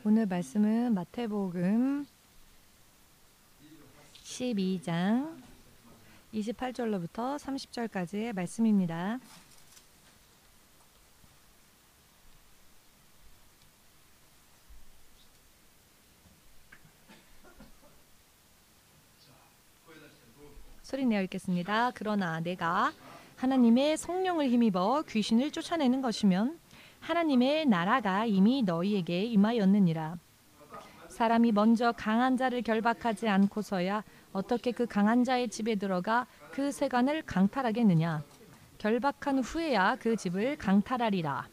오늘 말씀은 마태복음 12장 28절로부터 30절까지의 말씀입니다. 소리내어 읽겠습니다. 그러나 내가 하나님의 성령을 힘입어 귀신을 쫓아내는 것이면 하나님의 나라가 이미 너희에게 임하였느니라. 사람이 먼저 강한 자를 결박하지 않고서야 어떻게 그 강한 자의 집에 들어가 그 세관을 강탈하겠느냐. 결박한 후에야 그 집을 강탈하리라.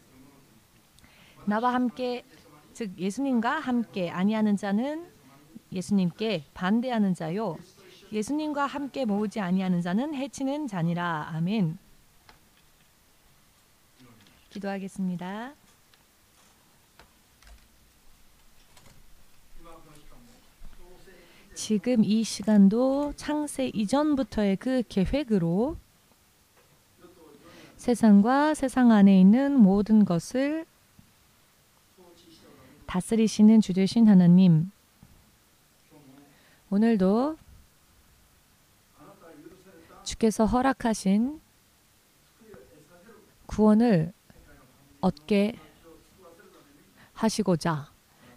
나와 함께 즉 예수님과 함께 아니하는 자는 예수님께 반대하는 자요, 예수님과 함께 모으지 아니하는 자는 해치는 자니라. 아멘. 기도하겠습니다. 지금 이 시간도 창세 이전부터의 그 계획으로 세상과 세상 안에 있는 모든 것을 다스리시는 주 되신 하나님, 오늘도 주께서 허락하신 구원을 얻게 하시고자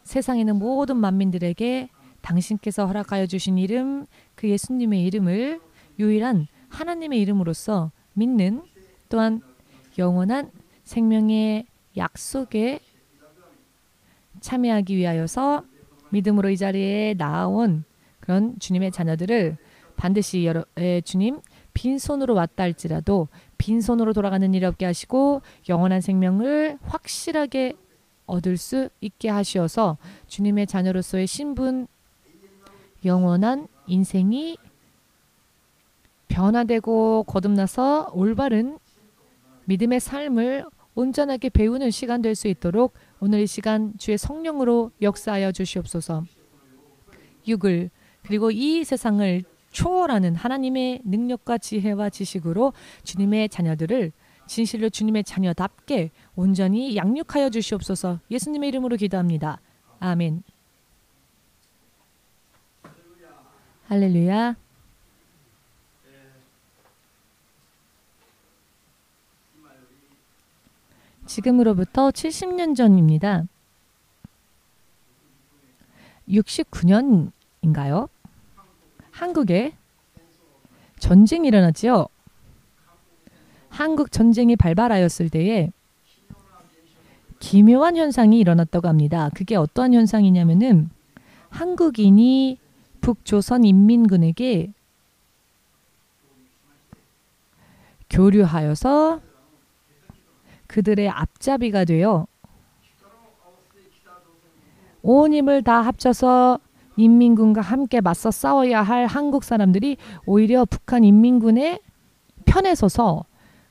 세상에 있는 모든 만민들에게 당신께서 허락하여 주신 이름, 그 예수님의 이름을 유일한 하나님의 이름으로서 믿는, 또한 영원한 생명의 약속에 참여하기 위하여서 믿음으로 이 자리에 나아온 그런 주님의 자녀들을 반드시 주님 빈손으로 왔다 할지라도 빈손으로 돌아가는 일이 없게 하시고 영원한 생명을 확실하게 얻을 수 있게 하시어서 주님의 자녀로서의 신분, 영원한 인생이 변화되고 거듭나서 올바른 믿음의 삶을 온전하게 배우는 시간 될 수 있도록 오늘 이 시간 주의 성령으로 역사하여 주시옵소서. 육을 그리고 이 세상을 초월하는 하나님의 능력과 지혜와 지식으로 주님의 자녀들을 진실로 주님의 자녀답게 온전히 양육하여 주시옵소서. 예수님의 이름으로 기도합니다. 아멘. 할렐루야. 지금으로부터 70년 전입니다. 69년인가요? 한국에 전쟁이 일어났지요. 한국 전쟁이 발발하였을 때에 기묘한 현상이 일어났다고 합니다. 그게 어떠한 현상이냐면은 한국인이 북조선 인민군에게 교류하여서 그들의 앞잡이가 되어 온 힘을 다 합쳐서 인민군과 함께 맞서 싸워야 할 한국 사람들이 오히려 북한 인민군의 편에 서서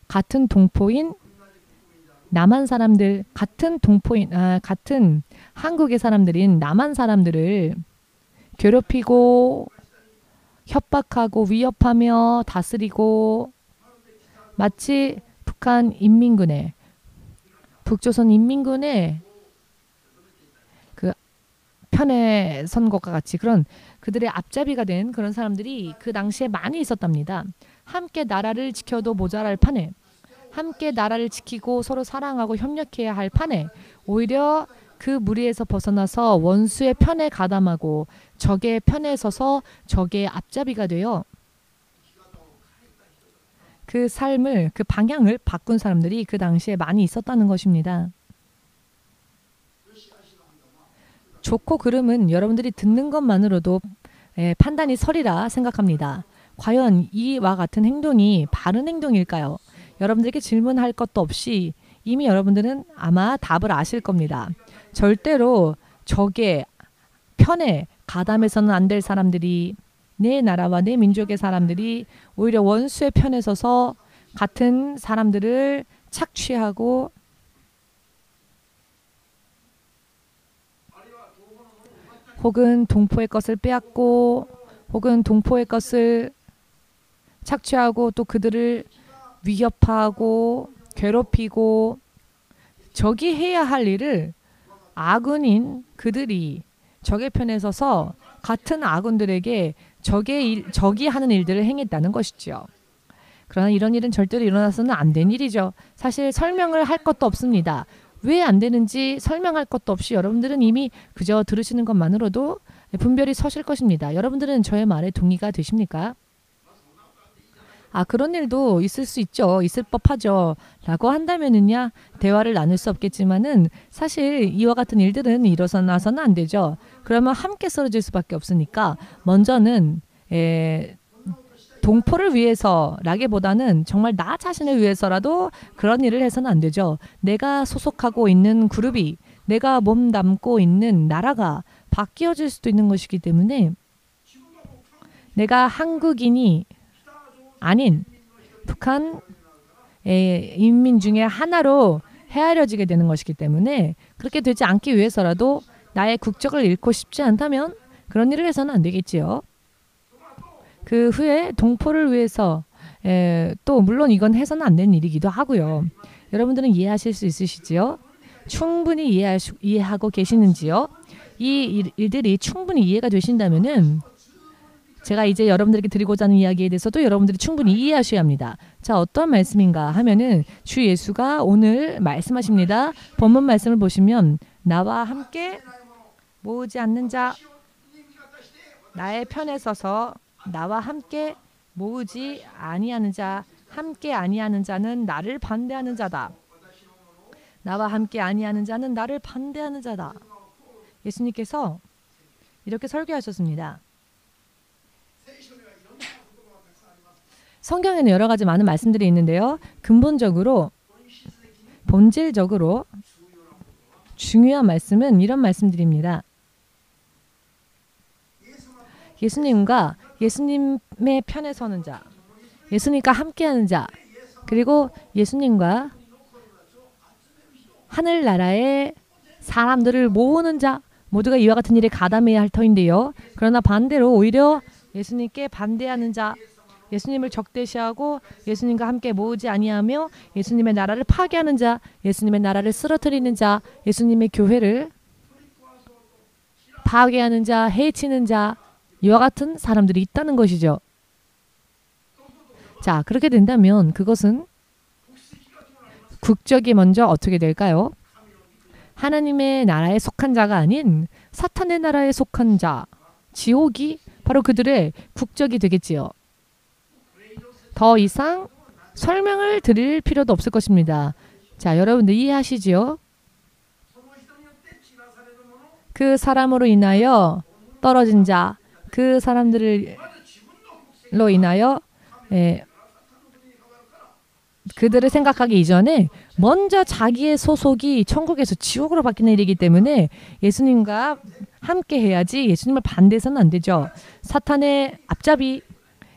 같은 동포인 남한 사람들, 같은 한국의 사람들인 남한 사람들을 괴롭히고 협박하고 위협하며 다스리고 마치 북한 인민군의 북조선 인민군의 그 편에 선 것과 같이 그런 그들의 앞잡이가 된 그런 사람들이 그 당시에 많이 있었답니다. 함께 나라를 지켜도 모자랄 판에, 함께 나라를 지키고 서로 사랑하고 협력해야 할 판에 오히려 그 무리에서 벗어나서 원수의 편에 가담하고 적의 편에 서서 적의 앞잡이가 되어 그 삶을, 그 방향을 바꾼 사람들이 그 당시에 많이 있었다는 것입니다. 좋고 그름은 여러분들이 듣는 것만으로도 판단이 서리라 생각합니다. 과연 이와 같은 행동이 바른 행동일까요? 여러분들에게 질문할 것도 없이 이미 여러분들은 아마 답을 아실 겁니다. 절대로 적의 편에 가담해서는 안 될 사람들이, 내 나라와 내 민족의 사람들이 오히려 원수의 편에 서서 같은 사람들을 착취하고 혹은 동포의 것을 빼앗고 혹은 동포의 것을 착취하고 또 그들을 위협하고 괴롭히고 적이 해야 할 일을 아군인 그들이 적의 편에 서서 같은 아군들에게 적이 하는 일들을 행했다는 것이죠. 그러나 이런 일은 절대로 일어나서는 안 된 일이죠. 사실 설명을 할 것도 없습니다. 왜 안 되는지 설명할 것도 없이 여러분들은 이미 그저 들으시는 것만으로도 분별이 서실 것입니다. 여러분들은 저의 말에 동의가 되십니까? 그런 일도 있을 수 있죠. 있을 법하죠. 라고 한다면은야 대화를 나눌 수 없겠지만은 사실 이와 같은 일들은 일어나서는 안 되죠. 그러면 함께 쓰러질 수밖에 없으니까 먼저는 동포를 위해서라기보다는 정말 나 자신을 위해서라도 그런 일을 해서는 안 되죠. 내가 소속하고 있는 그룹이 내가 몸담고 있는 나라가 바뀌어질 수도 있는 것이기 때문에 내가 한국인이 아닌 북한 인민 중에 하나로 헤아려지게 되는 것이기 때문에 그렇게 되지 않기 위해서라도 나의 국적을 잃고 싶지 않다면 그런 일을 해서는 안 되겠지요. 그 후에 동포를 위해서 또 물론 이건 해서는 안 되는 일이기도 하고요. 여러분들은 이해하실 수 있으시지요? 충분히 이해하고 계시는지요? 이 일들이 충분히 이해가 되신다면은 제가 이제 여러분들에게 드리고자 하는 이야기에 대해서도 여러분들이 충분히 이해하셔야 합니다. 자, 어떤 말씀인가 하면은 주 예수가 오늘 말씀하십니다. 본문 말씀을 보시면 나와 함께 모으지 않는 자, 나의 편에 서서 나와 함께 모으지 아니하는 자, 함께 아니하는 자는 나를 반대하는 자다. 나와 함께 아니하는 자는 나를 반대하는 자다. 예수님께서 이렇게 설교하셨습니다. 성경에는 여러 가지 많은 말씀들이 있는데요. 근본적으로 본질적으로 중요한 말씀은 이런 말씀들입니다. 예수님과 예수님의 편에 서는 자, 예수님과 함께하는 자, 그리고 예수님과 하늘나라의 사람들을 모으는 자 모두가 이와 같은 일에 가담해야 할 터인데요. 그러나 반대로 오히려 예수님께 반대하는 자, 예수님을 적대시하고 예수님과 함께 모으지 아니하며 예수님의 나라를 파괴하는 자, 예수님의 나라를 쓰러뜨리는 자, 예수님의 교회를 파괴하는 자, 해치는 자, 이와 같은 사람들이 있다는 것이죠. 자, 그렇게 된다면 그것은 국적이 먼저 어떻게 될까요? 하나님의 나라에 속한 자가 아닌 사탄의 나라에 속한 자, 지옥이 바로 그들의 국적이 되겠지요. 더 이상 설명을 드릴 필요도 없을 것입니다. 자, 여러분들 이해하시지요? 그 사람으로 인하여 떨어진 자, 그 사람들로 인하여 그들을 생각하기 이전에 먼저 자기의 소속이 천국에서 지옥으로 바뀌는 일이기 때문에 예수님과 함께 해야지 예수님을 반대해서는 안 되죠. 사탄의 앞잡이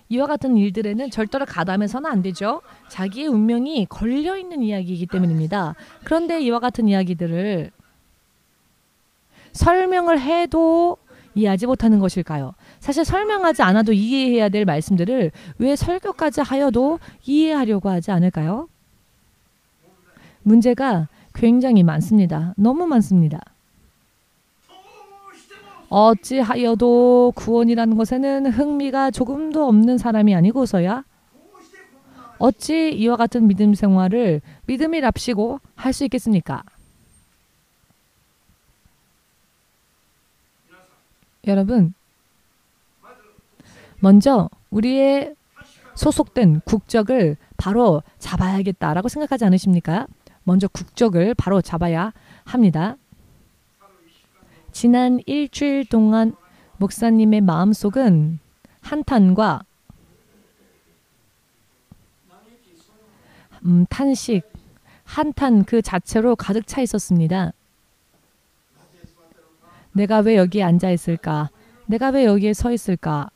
이와 같은 일들에는 절대로 가담해서는 안 되죠. 자기의 운명이 걸려있는 이야기이기 때문입니다. 그런데 이와 같은 이야기들을 설명을 해도 이해하지 못하는 것일까요? 사실 설명하지 않아도 이해해야 될 말씀들을 왜 설교까지 하여도 이해하려고 하지 않을까요? 문제가 굉장히 많습니다. 너무 많습니다. 어찌하여도 구원이라는 것에는 흥미가 조금도 없는 사람이 아니고서야 어찌 이와 같은 믿음 생활을 믿음이랍시고 할 수 있겠습니까? 여러분, 먼저 우리의 소속된 국적을 바로 잡아야겠다라고 생각하지 않으십니까? 먼저 국적을 바로 잡아야 합니다. 지난 일주일 동안 목사님의 마음속은 한탄과 탄식, 한탄 그 자체로 가득 차 있었습니다. 내가 왜 여기에 앉아 있을까? 내가 왜 여기에 서 있을까?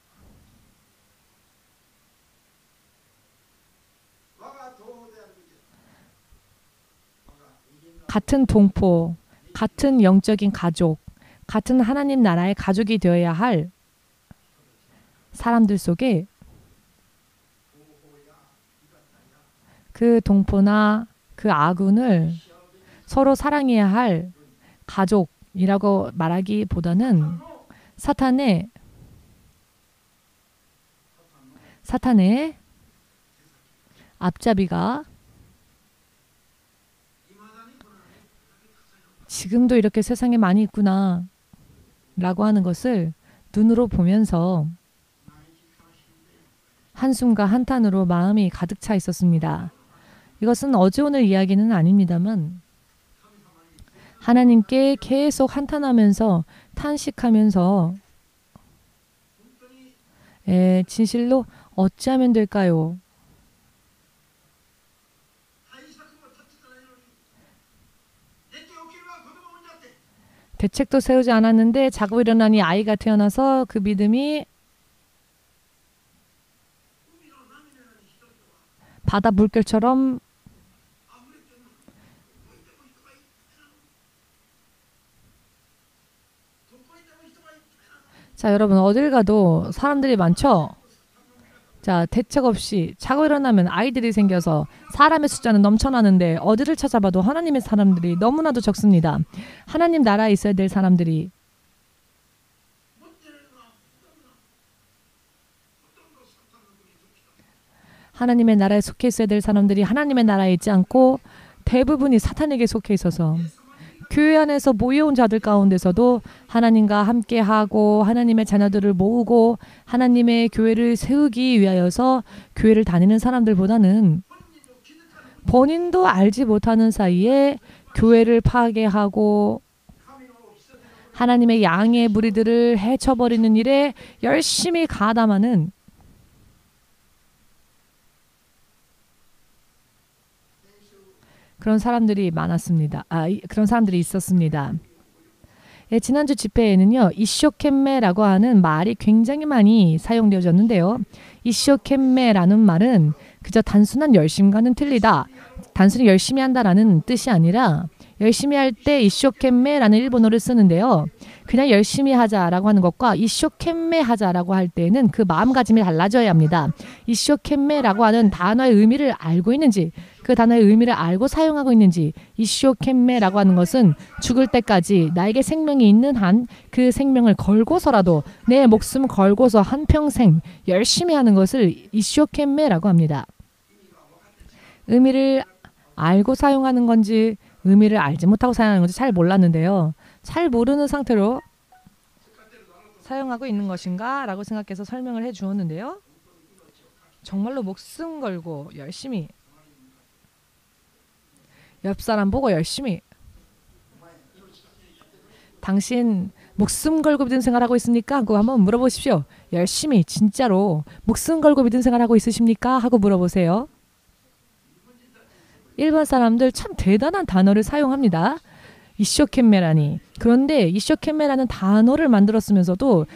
같은 동포, 같은 영적인 가족, 같은 하나님 나라의 가족이 되어야 할 사람들 속에 그 동포나 그 아군을 서로 사랑해야 할 가족이라고 말하기보다는 사탄의 앞잡이가 지금도 이렇게 세상에 많이 있구나 라고 하는 것을 눈으로 보면서 한숨과 한탄으로 마음이 가득 차 있었습니다. 이것은 어제 오늘 이야기는 아닙니다만 하나님께 계속 한탄하면서 탄식하면서 진실로 어찌하면 될까요? 대책도 세우지 않았는데 자고 일어나니 아이가 태어나서 그 믿음이 바다 물결처럼 자, 여러분 어딜 가도 사람들이 많죠? 자, 대책 없이 자고 일어나면 아이들이 생겨서 사람의 숫자는 넘쳐나는데 어디를 찾아봐도 하나님의 사람들이 너무나도 적습니다. 하나님 나라에 있어야 될 사람들이 하나님의 나라에 속해 있어야 될 사람들이 하나님의 나라에 있지 않고 대부분이 사탄에게 속해 있어서 교회 안에서 모여온 자들 가운데서도 하나님과 함께하고 하나님의 자녀들을 모으고 하나님의 교회를 세우기 위하여서 교회를 다니는 사람들보다는 본인도 알지 못하는 사이에 교회를 파괴하고 하나님의 양의 무리들을 해쳐버리는 일에 열심히 가담하는 그런 사람들이 많았습니다. 그런 사람들이 있었습니다. 지난주 집회에는요. 이쇼켐메라고 하는 말이 굉장히 많이 사용되어졌는데요. 이쇼켐메라는 말은 그저 단순한 열심과는 틀리다. 단순히 열심히 한다라는 뜻이 아니라 열심히 할 때 이쇼켐메라는 일본어를 쓰는데요. 그냥 열심히 하자라고 하는 것과 이쇼켐메 하자라고 할 때는 그 마음가짐이 달라져야 합니다. 이쇼켐메라고 하는 단어의 의미를 알고 있는지 그 단어의 의미를 알고 사용하고 있는지 이쇼켐메라고 하는 것은 죽을 때까지 나에게 생명이 있는 한 그 생명을 걸고서라도 내 목숨 걸고서 한평생 열심히 하는 것을 이쇼켐메라고 합니다. 의미를 알고 사용하는 건지 의미를 알지 못하고 사용하는 건지 잘 몰랐는데요. 잘 모르는 상태로 사용하고 있는 것인가 라고 생각해서 설명을 해 주었는데요. 정말로 목숨 걸고 열심히 옆 사람 보고 열심히 당신 목숨 걸고 믿음 생활하고 있습니까? 그거 한번 물어보십시오. 열심히 진짜로 목숨 걸고 믿음 생활하고 있으십니까? 하고 물어보세요. 일본 사람들 참 대단한 단어를 사용합니다. 이쇼켐메라니. 그런데 이쇼켐메라는 단어를 만들었으면서도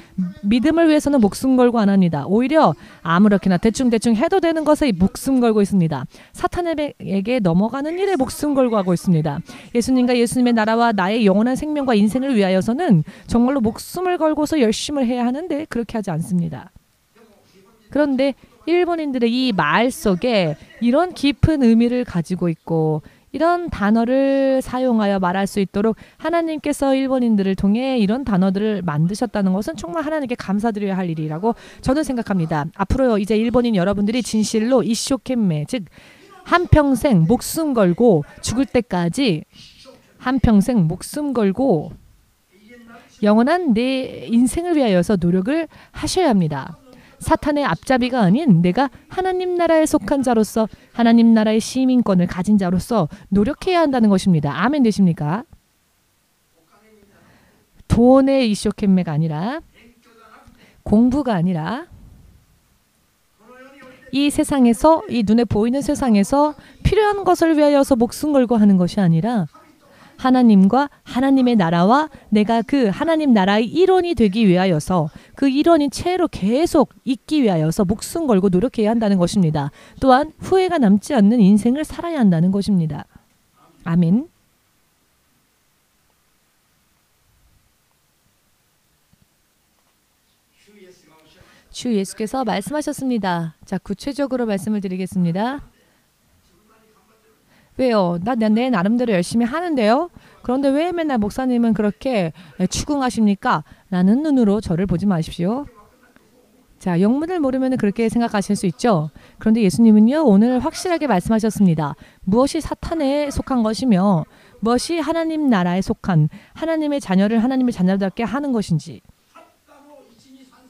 믿음을 위해서는 목숨 걸고 안 합니다. 오히려 아무렇게나 대충대충 해도 되는 것에 목숨 걸고 있습니다. 사탄에게 넘어가는 일에 목숨 걸고 하고 있습니다. 예수님과 예수님의 나라와 나의 영원한 생명과 인생을 위하여서는 정말로 목숨을 걸고서 열심을 해야 하는데 그렇게 하지 않습니다. 그런데 일본인들의 이 말 속에 이런 깊은 의미를 가지고 있고 이런 단어를 사용하여 말할 수 있도록 하나님께서 일본인들을 통해 이런 단어들을 만드셨다는 것은 정말 하나님께 감사드려야 할 일이라고 저는 생각합니다. 앞으로 이제 일본인 여러분들이 진실로 이쇼켐메, 즉 한평생 목숨 걸고 죽을 때까지 한평생 목숨 걸고 영원한 내 인생을 위하여서 노력을 하셔야 합니다. 사탄의 앞잡이가 아닌 내가 하나님 나라에 속한 자로서 하나님 나라의 시민권을 가진 자로서 노력해야 한다는 것입니다. 아멘 되십니까? 돈의 이쇼켐메가 아니라 공부가 아니라 이 세상에서 이 눈에 보이는 세상에서 필요한 것을 위하여서 목숨 걸고 하는 것이 아니라 하나님과 하나님의 나라와 내가 그 하나님 나라의 일원이 되기 위하여서 그 일원인 채로 계속 있기 위하여서 목숨 걸고 노력해야 한다는 것입니다. 또한 후회가 남지 않는 인생을 살아야 한다는 것입니다. 아멘. 주 예수께서 말씀하셨습니다. 자, 구체적으로 말씀을 드리겠습니다. 왜요? 내 나름대로 열심히 하는데요. 그런데 왜 맨날 목사님은 그렇게 추궁하십니까? 라는 눈으로 저를 보지 마십시오. 자, 영문을 모르면 그렇게 생각하실 수 있죠. 그런데 예수님은요, 오늘 확실하게 말씀하셨습니다. 무엇이 사탄에 속한 것이며 무엇이 하나님 나라에 속한 하나님의 자녀를 하나님의 자녀답게 하는 것인지.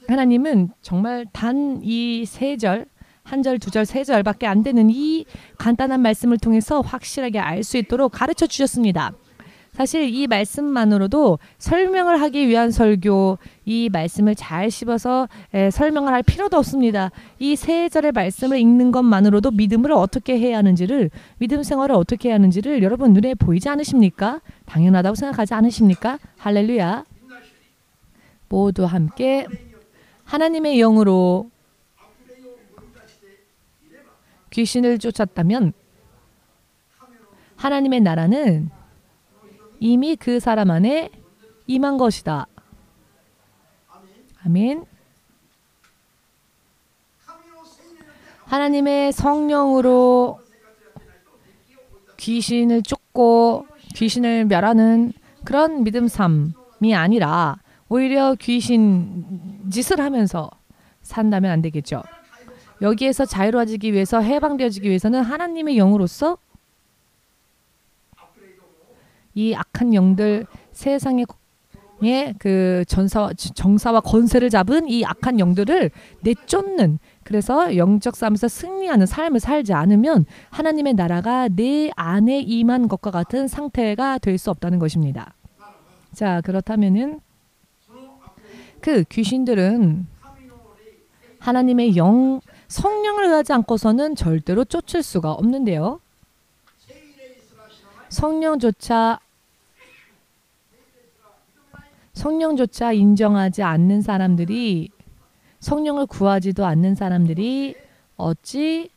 하나님은 정말 단 이 세 절, 한 절, 두 절, 세 절밖에 안 되는 이 간단한 말씀을 통해서 확실하게 알 수 있도록 가르쳐 주셨습니다. 사실 이 말씀만으로도 설명을 하기 위한 설교, 이 말씀을 잘 씹어서 설명을 할 필요도 없습니다. 이 세 절의 말씀을 읽는 것만으로도 믿음을 어떻게 해야 하는지를, 믿음 생활을 어떻게 해야 하는지를 여러분 눈에 보이지 않으십니까? 당연하다고 생각하지 않으십니까? 할렐루야. 모두 함께 하나님의 영으로 귀신을 쫓았다면 하나님의 나라는 이미 그 사람 안에 임한 것이다. 아멘. 하나님의 성령으로 귀신을 쫓고 귀신을 멸하는 그런 믿음 삶이 아니라 오히려 귀신 짓을 하면서 산다면 안 되겠죠. 여기에서 자유로워지기 위해서, 해방되어지기 위해서는 하나님의 영으로서 이 악한 영들, 세상의 그 정사와 권세를 잡은 이 악한 영들을 내쫓는, 그래서 영적 싸움에서 승리하는 삶을 살지 않으면 하나님의 나라가 내 안에 임한 것과 같은 상태가 될 수 없다는 것입니다. 자, 그렇다면은 그 귀신들은 하나님의 영, 성령을 의하지 않고서는 절대로 쫓을 수가 없는데요. 성령조차 인정하지 않는 사람들이, 성령을 구하지도 않는 사람들이 어찌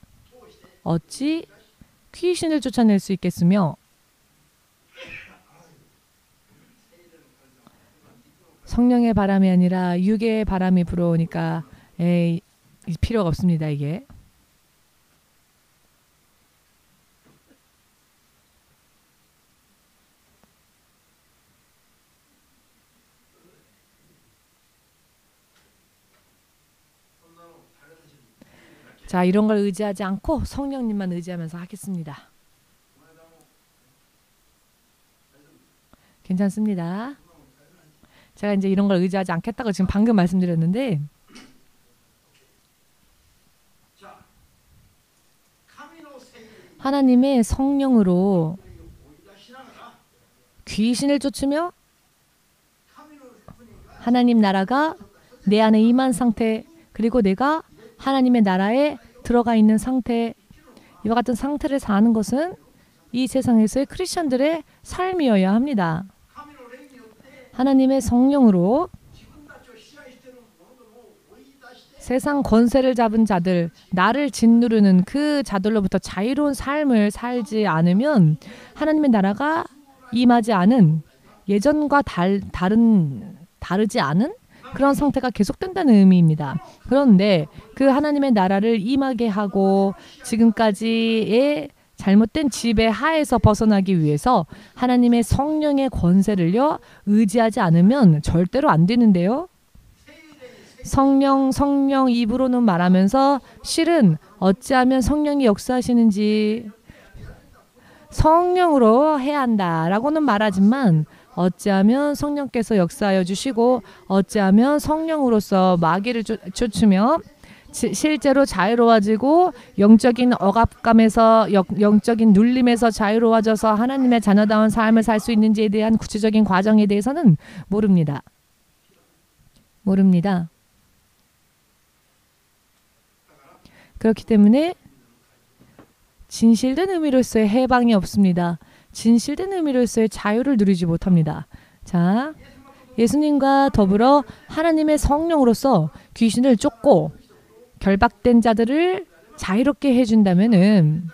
귀신을 쫓아낼 수 있겠으며, 성령의 바람이 아니라 육의 바람이 불어오니까 필요가 없습니다. 이게. 자, 이런 걸 의지하지 않고 성령님만 의지하면서 하겠습니다. 괜찮습니다. 제가 이제 이런 걸 의지하지 않겠다고 지금 방금 말씀드렸는데, 하나님의 성령으로 귀신을 쫓으며 하나님 나라가 내 안에 임한 상태, 그리고 내가 하나님의 나라에 들어가 있는 상태, 이와 같은 상태를 사는 것은 이 세상에서의 크리스천들의 삶이어야 합니다. 하나님의 성령으로 세상 권세를 잡은 자들, 나를 짓누르는 그 자들로부터 자유로운 삶을 살지 않으면 하나님의 나라가 임하지 않은, 예전과 다르지 않은 그런 상태가 계속된다는 의미입니다. 그런데 그 하나님의 나라를 임하게 하고 지금까지의 잘못된 지배 하에서 벗어나기 위해서 하나님의 성령의 권세를요 의지하지 않으면 절대로 안 되는데요. 성령 입으로는 말하면서 실은 어찌하면 성령이 역사하시는지 성령으로 해야 한다라고는 말하지만 어찌하면 성령께서 역사하여 주시고 어찌하면 성령으로서 마귀를 쫓으며 실제로 자유로워지고 영적인 억압감에서 영적인 눌림에서 자유로워져서 하나님의 자녀다운 삶을 살 수 있는지에 대한 구체적인 과정에 대해서는 모릅니다. 그렇기 때문에 진실된 의미로서의 해방이 없습니다. 진실된 의미로서의 자유를 누리지 못합니다. 자, 예수님과 더불어 하나님의 성령으로서 귀신을 쫓고 결박된 자들을 자유롭게 해준다면은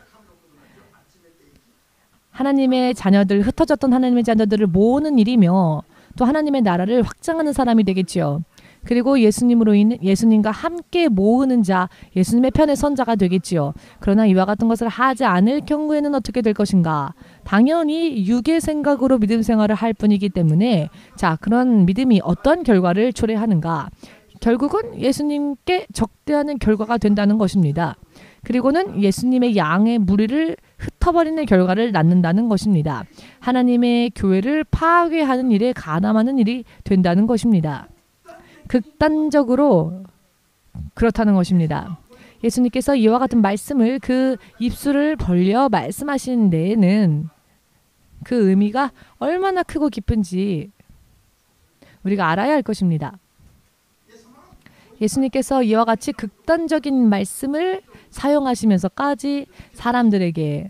하나님의 자녀들, 흩어졌던 하나님의 자녀들을 모으는 일이며 또 하나님의 나라를 확장하는 사람이 되겠지요. 그리고 예수님과 함께 모으는 자, 예수님의 편에 선 자가 되겠지요. 그러나 이와 같은 것을 하지 않을 경우에는 어떻게 될 것인가? 당연히 육의 생각으로 믿음 생활을 할 뿐이기 때문에 자, 그런 믿음이 어떤 결과를 초래하는가? 결국은 예수님께 적대하는 결과가 된다는 것입니다. 그리고는 예수님의 양의 무리를 흩어버리는 결과를 낳는다는 것입니다. 하나님의 교회를 파괴하는 일에 가담하는 일이 된다는 것입니다. 극단적으로 그렇다는 것입니다. 예수님께서 이와 같은 말씀을 그 입술을 벌려 말씀하신 데에는 그 의미가 얼마나 크고 깊은지 우리가 알아야 할 것입니다. 예수님께서 이와 같이 극단적인 말씀을 사용하시면서까지 사람들에게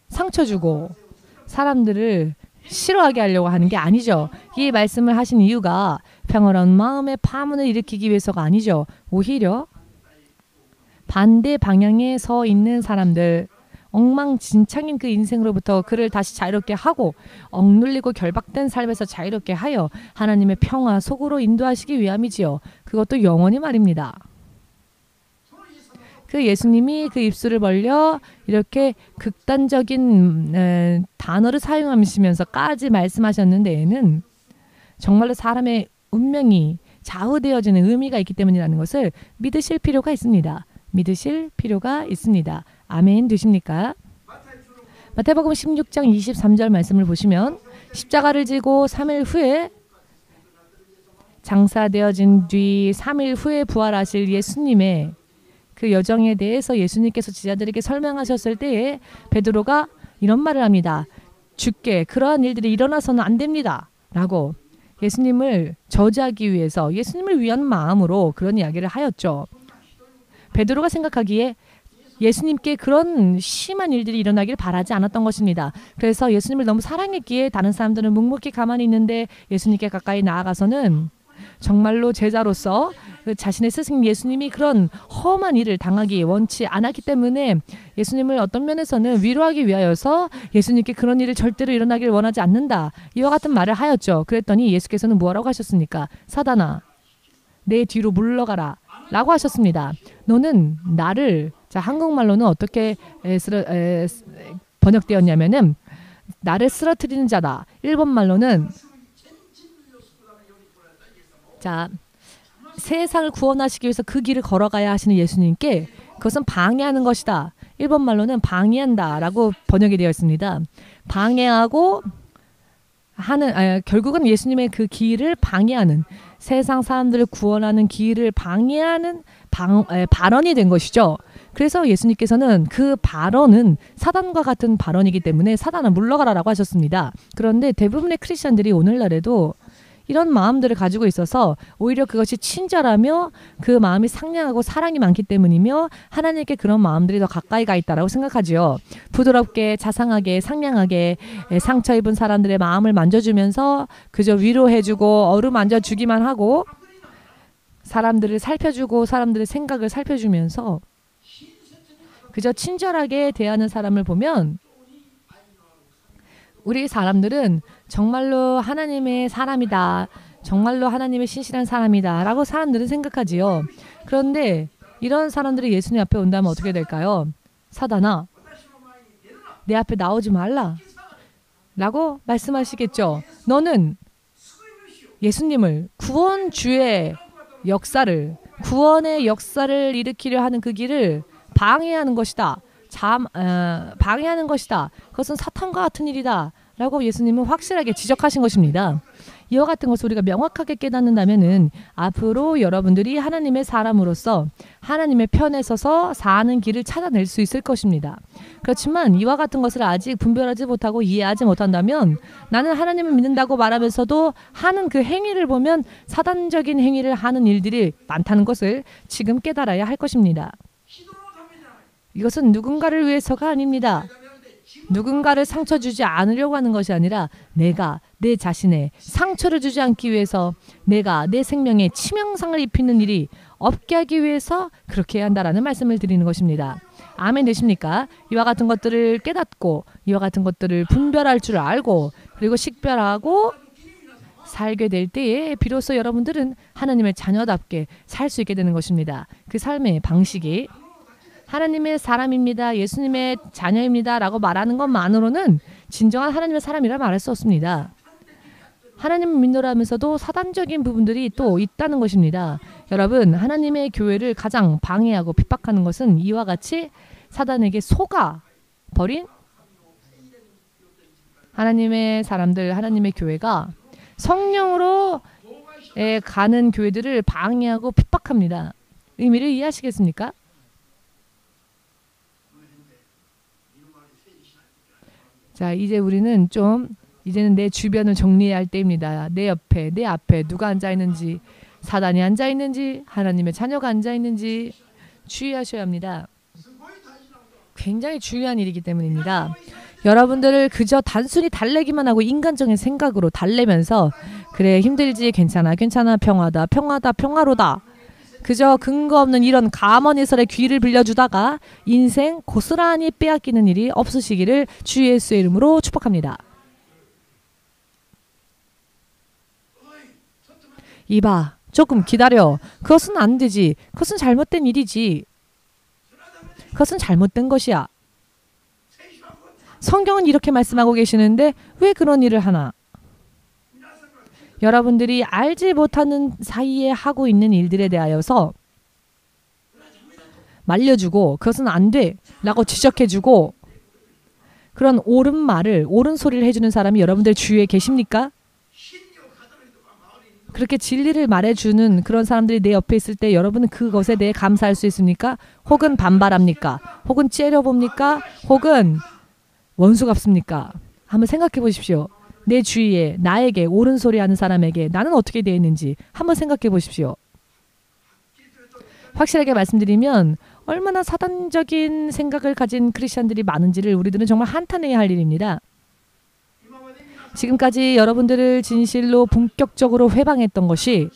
상처 주고 사람들을 싫어하게 하려고 하는 게 아니죠. 이 말씀을 하신 이유가 평화로운 마음의 파문을 일으키기 위해서가 아니죠. 오히려 반대 방향에 서 있는 사람들, 엉망진창인 그 인생으로부터 그를 다시 자유롭게 하고 억눌리고 결박된 삶에서 자유롭게 하여 하나님의 평화 속으로 인도하시기 위함이지요. 그것도 영원히 말입니다. 그 예수님이 그 입술을 벌려 이렇게 극단적인 단어를 사용하시면서까지 말씀하셨는 데에는 정말로 사람의 운명이 좌우되어지는 의미가 있기 때문이라는 것을 믿으실 필요가 있습니다. 믿으실 필요가 있습니다. 아멘 되십니까? 마태복음 16장 23절 말씀을 보시면 십자가를 지고 3일 후에 장사되어진 뒤 3일 후에 부활하실 예수님의 그 여정에 대해서 예수님께서 제자들에게 설명하셨을 때에 베드로가 이런 말을 합니다. 주께 그러한 일들이 일어나서는 안 됩니다. 라고 예수님을 저지하기 위해서 예수님을 위한 마음으로 그런 이야기를 하였죠. 베드로가 생각하기에 예수님께 그런 심한 일들이 일어나길 바라지 않았던 것입니다. 그래서 예수님을 너무 사랑했기에 다른 사람들은 묵묵히 가만히 있는데 예수님께 가까이 나아가서는 정말로 제자로서 자신의 스승 예수님이 그런 험한 일을 당하기 원치 않았기 때문에 예수님을 어떤 면에서는 위로하기 위하여서 예수님께 그런 일을 절대로 일어나길 원하지 않는다. 이와 같은 말을 하였죠. 그랬더니 예수께서는 뭐라고 하셨습니까? 사단아, 내 뒤로 물러가라 라고 하셨습니다. 너는 나를, 자 한국말로는 어떻게 번역되었냐면은 나를 쓰러뜨리는 자다. 일본말로는 자 세상을 구원하시기 위해서 그 길을 걸어가야 하시는 예수님께 그것은 방해하는 것이다. 일본말로는 방해한다 라고 번역이 되어 있습니다. 방해하고 하는 결국은 예수님의 그 길을 방해하는, 세상 사람들을 구원하는 길을 방해하는 발언이 된 것이죠. 그래서 예수님께서는 그 발언은 사단과 같은 발언이기 때문에 사단아 물러가라라고 하셨습니다. 그런데 대부분의 크리스천들이 오늘날에도 이런 마음들을 가지고 있어서 오히려 그것이 친절하며 그 마음이 상냥하고 사랑이 많기 때문이며 하나님께 그런 마음들이 더 가까이 가 있다라고 생각하지요. 부드럽게 자상하게 상냥하게 상처 입은 사람들의 마음을 만져주면서 그저 위로해주고 어루만져주기만 하고 사람들을 살펴주고 사람들의 생각을 살펴주면서 그저 친절하게 대하는 사람을 보면 우리 사람들은 정말로 하나님의 사람이다. 정말로 하나님의 신실한 사람이다. 라고 사람들은 생각하지요. 그런데 이런 사람들이 예수님 앞에 온다면 어떻게 될까요? 사단아, 내 앞에 나오지 말라. 라고 말씀하시겠죠. 너는 예수님을 구원주의 역사를, 구원의 역사를 일으키려 하는 그 길을 방해하는 것이다. 방해하는 것이다. 그것은 사탄과 같은 일이다. 라고 예수님은 확실하게 지적하신 것입니다. 이와 같은 것을 우리가 명확하게 깨닫는다면은 앞으로 여러분들이 하나님의 사람으로서 하나님의 편에 서서 사는 길을 찾아낼 수 있을 것입니다. 그렇지만 이와 같은 것을 아직 분별하지 못하고 이해하지 못한다면 나는 하나님을 믿는다고 말하면서도 하는 그 행위를 보면 사단적인 행위를 하는 일들이 많다는 것을 지금 깨달아야 할 것입니다. 이것은 누군가를 위해서가 아닙니다. 누군가를 상처 주지 않으려고 하는 것이 아니라 내가 내 자신에 상처를 주지 않기 위해서 내가 내 생명에 치명상을 입히는 일이 없게 하기 위해서 그렇게 해야 한다라는 말씀을 드리는 것입니다. 아멘 되십니까? 이와 같은 것들을 깨닫고 이와 같은 것들을 분별할 줄 알고 그리고 식별하고 살게 될 때에 비로소 여러분들은 하나님의 자녀답게 살 수 있게 되는 것입니다. 그 삶의 방식이 하나님의 사람입니다. 예수님의 자녀입니다. 라고 말하는 것만으로는 진정한 하나님의 사람이라 말할 수 없습니다. 하나님을 믿노라면서도 사단적인 부분들이 또 있다는 것입니다. 여러분, 하나님의 교회를 가장 방해하고 핍박하는 것은 이와 같이 사단에게 속아 버린 하나님의 사람들, 하나님의 교회가 성령으로 가는 교회들을 방해하고 핍박합니다. 의미를 이해하시겠습니까? 자, 이제 우리는 이제는 내 주변을 정리해야 할 때입니다. 내 옆에, 내 앞에 누가 앉아있는지, 사단이 앉아있는지, 하나님의 자녀가 앉아있는지 주의하셔야 합니다. 굉장히 중요한 일이기 때문입니다. 여러분들을 그저 단순히 달래기만 하고 인간적인 생각으로 달래면서 그래 힘들지 괜찮아 괜찮아 평화다 평화다 평화로다 그저 근거 없는 이런 가먼이설의 귀를 빌려주다가 인생 고스란히 빼앗기는 일이 없으시기를 주 예수의 이름으로 축복합니다. 이봐 조금 기다려. 그것은 안 되지. 그것은 잘못된 일이지. 그것은 잘못된 것이야. 성경은 이렇게 말씀하고 계시는데 왜 그런 일을 하나? 여러분들이 알지 못하는 사이에 하고 있는 일들에 대하여서 말려주고 그것은 안 돼 라고 지적해주고 그런 옳은 말을 옳은 소리를 해주는 사람이 여러분들 주위에 계십니까? 그렇게 진리를 말해주는 그런 사람들이 내 옆에 있을 때 여러분은 그것에 대해 감사할 수 있습니까? 혹은 반발합니까? 혹은 째려봅니까? 혹은 원수 갚습니까? 한번 생각해 보십시오. 내 주위에 나에게 옳은 소리 하는 사람에게 나는 어떻게 되어 있는지 한번 생각해 보십시오. 확실하게 말씀드리면 얼마나 사단적인 생각을 가진 크리스천들이 많은지를 우리들은 정말 한탄해야 할 일입니다. 지금까지 여러분들을 진실로 본격적으로 회방했던 것이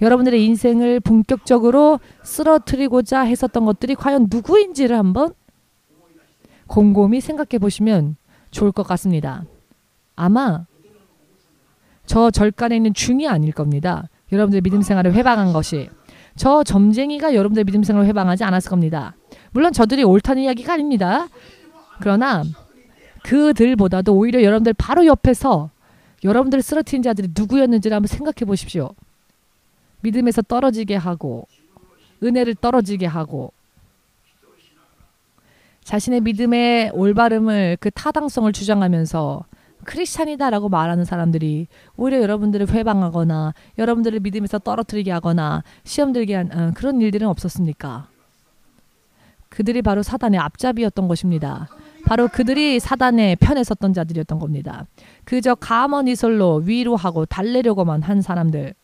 여러분들의 인생을 본격적으로 쓰러뜨리고자 했었던 것들이 과연 누구인지를 한번 곰곰이 생각해 보시면 좋을 것 같습니다. 아마 저 절간에 있는 중이 아닐 겁니다. 여러분들의 믿음 생활을 회방한 것이. 저 점쟁이가 여러분들의 믿음 생활을 회방하지 않았을 겁니다. 물론 저들이 옳다는 이야기가 아닙니다. 그러나 그들보다도 오히려 여러분들 바로 옆에서 여러분들을 쓰러뜨린 자들이 누구였는지를 한번 생각해 보십시오. 믿음에서 떨어지게 하고 은혜를 떨어지게 하고 자신의 믿음의 올바름을 그 타당성을 주장하면서 크리스찬이다라고 말하는 사람들이 오히려 여러분들을 회방하거나 여러분들을 믿음에서 떨어뜨리게 하거나 시험 들게 한 그런 일들은 없었습니까? 그들이 바로 사단의 앞잡이였던 것입니다. 바로 그들이 사단의 편에 섰던 자들이었던 겁니다. 그저 가먼이설로 위로하고 달래려고만 한 사람들,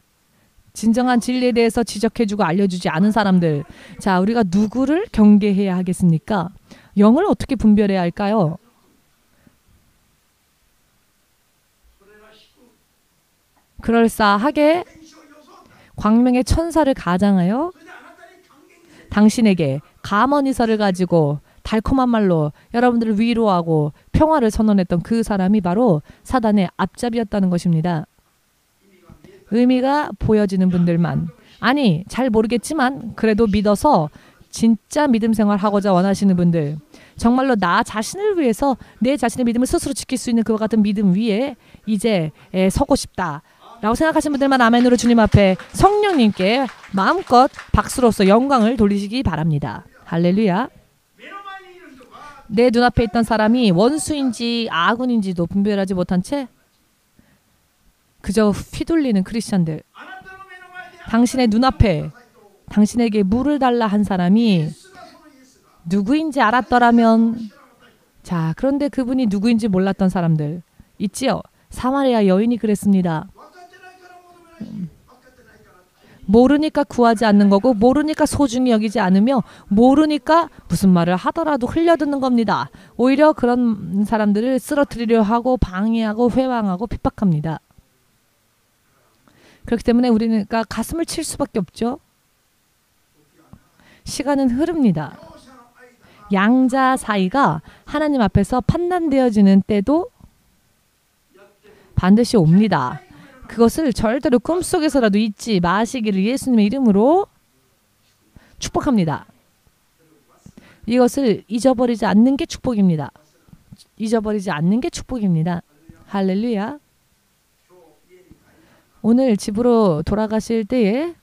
진정한 진리에 대해서 지적해주고 알려주지 않은 사람들. 자, 우리가 누구를 경계해야 하겠습니까? 영을 어떻게 분별해야 할까요? 그럴싸하게 광명의 천사를 가장하여 당신에게 가먼이설을 가지고 달콤한 말로 여러분들을 위로하고 평화를 선언했던 그 사람이 바로 사단의 앞잡이였다는 것입니다. 의미가 보여지는 분들만, 아니 잘 모르겠지만 그래도 믿어서 진짜 믿음 생활하고자 원하시는 분들, 정말로 나 자신을 위해서 내 자신의 믿음을 스스로 지킬 수 있는 그와 같은 믿음 위에 이제 서고 싶다 라고 생각하시는 분들만 아멘으로 주님 앞에 성령님께 마음껏 박수로서 영광을 돌리시기 바랍니다. 할렐루야. 내 눈앞에 있던 사람이 원수인지 아군인지도 분별하지 못한 채 그저 휘둘리는 크리스천들, 당신의 눈앞에 당신에게 물을 달라 한 사람이 누구인지 알았더라면, 자, 그런데 그분이 누구인지 몰랐던 사람들 있지요. 사마리아 여인이 그랬습니다. 모르니까 구하지 않는 거고, 모르니까 소중히 여기지 않으며, 모르니까 무슨 말을 하더라도 흘려듣는 겁니다. 오히려 그런 사람들을 쓰러뜨리려 하고 방해하고 회방하고 핍박합니다. 그렇기 때문에 우리는 가슴을 칠 수밖에 없죠. 시간은 흐릅니다. 양자 사이가 하나님 앞에서 판단되어지는 때도 반드시 옵니다. 그것을 절대로 꿈속에서라도 잊지 마시기를 예수님의 이름으로 축복합니다. 이것을 잊어버리지 않는 게 축복입니다. 잊어버리지 않는 게 축복입니다. 할렐루야. 오늘 집으로 돌아가실 때에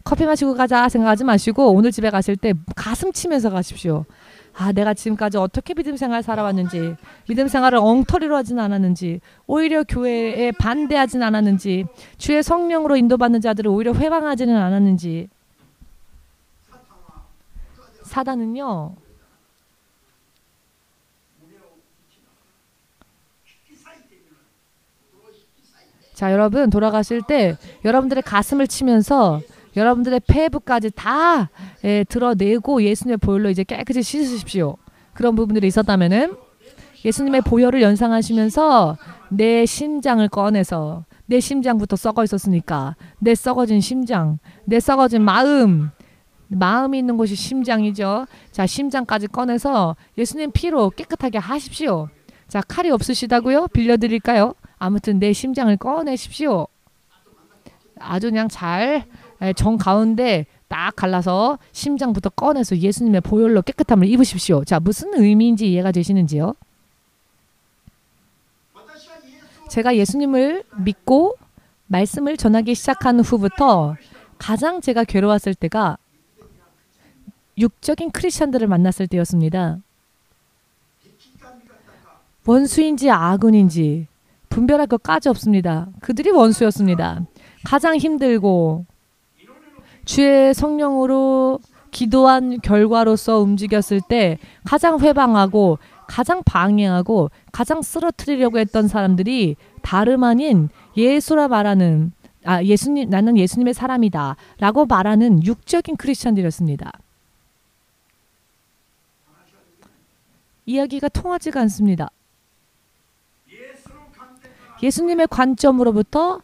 커피 마시고 가자 생각하지 마시고 오늘 집에 가실 때 가슴 치면서 가십시오. 아, 내가 지금까지 어떻게 믿음 생활 살아왔는지, 믿음 생활을 엉터리로 하진 않았는지, 오히려 교회에 반대하진 않았는지, 주의 성령으로 인도받는 자들을 오히려 회방하지는 않았는지. 사단은요, 자, 여러분 돌아가실 때 여러분들의 가슴을 치면서 여러분들의 폐부까지 다 드러내고 예수님의 보혈로 이제 깨끗이 씻으십시오. 그런 부분들이 있었다면은 예수님의 보혈을 연상하시면서 내 심장을 꺼내서 내 심장부터 썩어 있었으니까 내 썩어진 심장, 내 썩어진 마음이 있는 곳이 심장이죠. 자, 심장까지 꺼내서 예수님 피로 깨끗하게 하십시오. 자, 칼이 없으시다고요? 빌려드릴까요? 아무튼 내 심장을 꺼내십시오. 아주 그냥 잘 정 가운데 딱 갈라서 심장부터 꺼내서 예수님의 보혈로 깨끗함을 입으십시오. 자, 무슨 의미인지 이해가 되시는지요? 제가 예수님을 믿고 말씀을 전하기 시작한 후부터 가장 제가 괴로웠을 때가 육적인 크리스천들을 만났을 때였습니다. 원수인지 아군인지 분별할 것까지 없습니다. 그들이 원수였습니다. 가장 힘들고 주의 성령으로 기도한 결과로서 움직였을 때 가장 회방하고 가장 방해하고 가장 쓰러뜨리려고 했던 사람들이 다름 아닌 예수라 말하는 예수님, 나는 예수님의 사람이다 라고 말하는 육적인 크리스천들이었습니다. 이야기가 통하지가 않습니다. 예수님의 관점으로부터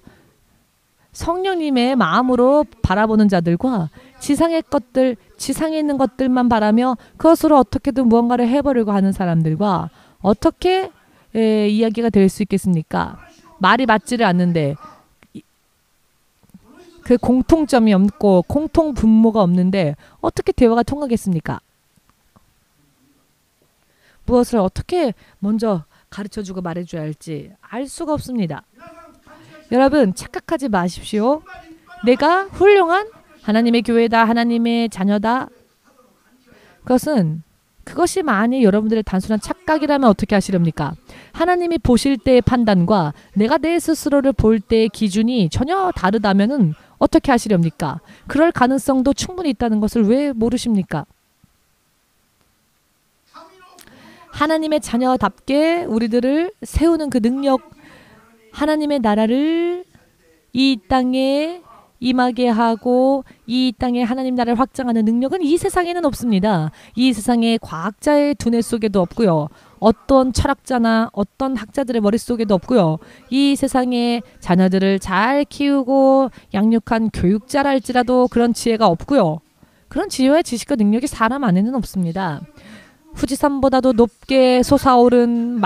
성령님의 마음으로 바라보는 자들과 지상의 것들, 지상에 있는 것들만 바라며 그것으로 어떻게든 무언가를 해보려고 하는 사람들과 어떻게 이야기가 될 수 있겠습니까? 말이 맞지를 않는데 그 공통점이 없고 공통 분모가 없는데 어떻게 대화가 통하겠습니까? 무엇을 어떻게 먼저 가르쳐주고 말해줘야 할지 알 수가 없습니다. 여러분 착각하지 마십시오. 내가 훌륭한 하나님의 교회다, 하나님의 자녀다. 그것이 만약 여러분들의 단순한 착각이라면 어떻게 하시렵니까? 하나님이 보실 때의 판단과 내가 내 스스로를 볼 때의 기준이 전혀 다르다면은 어떻게 하시렵니까? 그럴 가능성도 충분히 있다는 것을 왜 모르십니까? 하나님의 자녀답게 우리들을 세우는 그 능력, 하나님의 나라를 이 땅에 임하게 하고 이 땅에 하나님 나라를 확장하는 능력은 이 세상에는 없습니다. 이 세상의 과학자의 두뇌 속에도 없고요. 어떤 철학자나 어떤 학자들의 머릿속에도 없고요. 이 세상의 자녀들을 잘 키우고 양육한 교육자랄지라도 그런 지혜가 없고요. 그런 지혜와 지식과 능력이 사람 안에는 없습니다. 후지산보다도 높게 솟아오른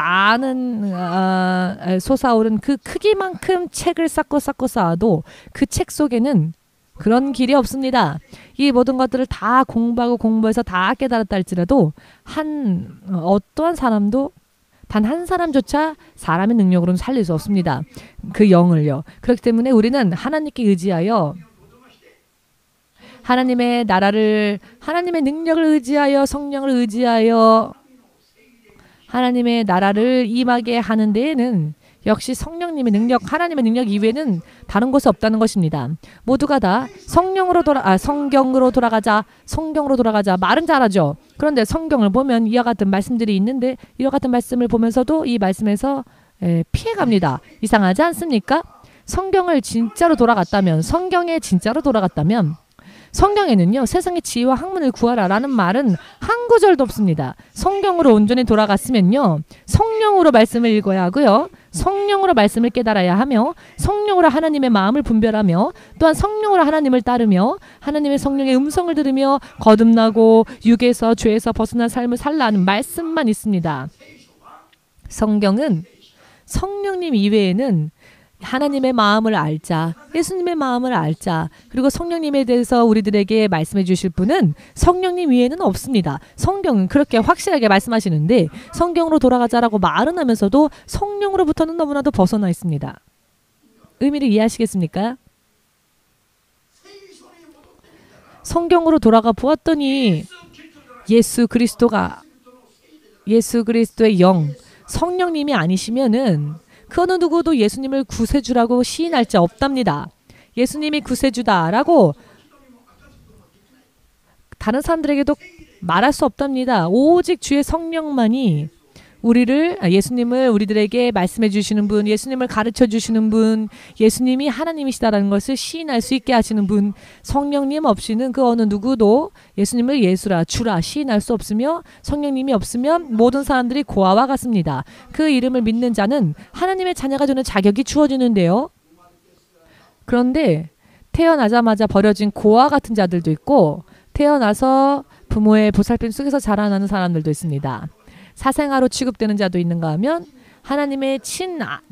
그 크기만큼 책을 쌓고 쌓아도 그 책 속에는 그런 길이 없습니다. 이 모든 것들을 다 공부해서 다 깨달았다 할지라도 어떠한 사람도 단 한 사람조차 사람의 능력으로는 살릴 수 없습니다. 그 영을요. 그렇기 때문에 우리는 하나님께 의지하여 하나님의 나라를, 하나님의 능력을 의지하여 성령을 의지하여 하나님의 나라를 임하게 하는 데에는 역시 성령님의 능력, 하나님의 능력 이외에는 다른 곳이 없다는 것입니다. 모두가 다 성경으로 돌아가자 말은 잘하죠. 그런데 성경을 보면 이와 같은 말씀들이 있는데 이와 같은 말씀을 보면서도 이 말씀에서 피해갑니다. 이상하지 않습니까? 성경에 진짜로 돌아갔다면 성경에는요, 세상의 지혜와 학문을 구하라라는 말은 한 구절도 없습니다. 성경으로 온전히 돌아갔으면요, 성령으로 말씀을 읽어야 하고요, 성령으로 말씀을 깨달아야 하며, 성령으로 하나님의 마음을 분별하며, 또한 성령으로 하나님을 따르며, 하나님의 성령의 음성을 들으며 거듭나고 육에서 죄에서 벗어난 삶을 살라 하는 말씀만 있습니다. 성경은 성령님 이외에는 하나님의 마음을 알자, 예수님의 마음을 알자, 그리고 성령님에 대해서 우리들에게 말씀해 주실 분은 성령님 위에는 없습니다. 성경은 그렇게 확실하게 말씀하시는데 성경으로 돌아가자라고 말은 하면서도 성령으로부터는 너무나도 벗어나 있습니다. 의미를 이해하시겠습니까? 성경으로 돌아가 보았더니 예수 그리스도의 영, 성령님이 아니시면은 그 어느 누구도 예수님을 구세주라고 시인할 자 없답니다. 예수님이 구세주다라고 다른 사람들에게도 말할 수 없답니다. 오직 주의 성령만이 예수님을 우리들에게 말씀해 주시는 분, 예수님을 가르쳐 주시는 분, 예수님이 하나님이시다라는 것을 시인할 수 있게 하시는 분, 성령님 없이는 그 어느 누구도 예수님을 예수라, 주라 시인할 수 없으며 성령님이 없으면 모든 사람들이 고아와 같습니다. 그 이름을 믿는 자는 하나님의 자녀가 되는 자격이 주어지는데요. 그런데 태어나자마자 버려진 고아 같은 자들도 있고 태어나서 부모의 보살핌 속에서 자라나는 사람들도 있습니다. 사생아로 취급되는 자도 있는가 하면 하나님의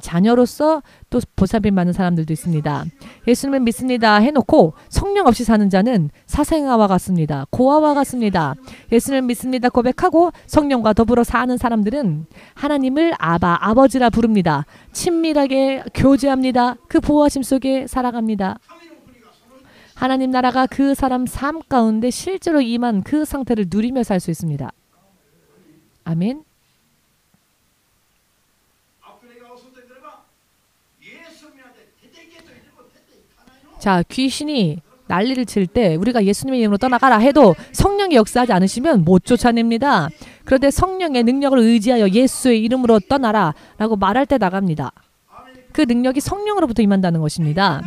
자녀로서 또 보살핌 받는 사람들도 있습니다. 예수님을 믿습니다 해놓고 성령 없이 사는 자는 사생아와 같습니다. 고아와 같습니다. 예수님을 믿습니다 고백하고 성령과 더불어 사는 사람들은 하나님을 아버지라 부릅니다. 친밀하게 교제합니다. 그 보호하심 속에 살아갑니다. 하나님 나라가 그 사람 삶 가운데 실제로 임한 그 상태를 누리며 살 수 있습니다. 아멘. 자, 귀신이 난리를 칠 때 우리가 예수님의 이름으로 떠나가라 해도 성령이 역사하지 않으시면 못 쫓아냅니다. 그런데 성령의 능력을 의지하여 예수의 이름으로 떠나라 라고 말할 때 나갑니다. 그 능력이 성령으로부터 임한다는 것입니다.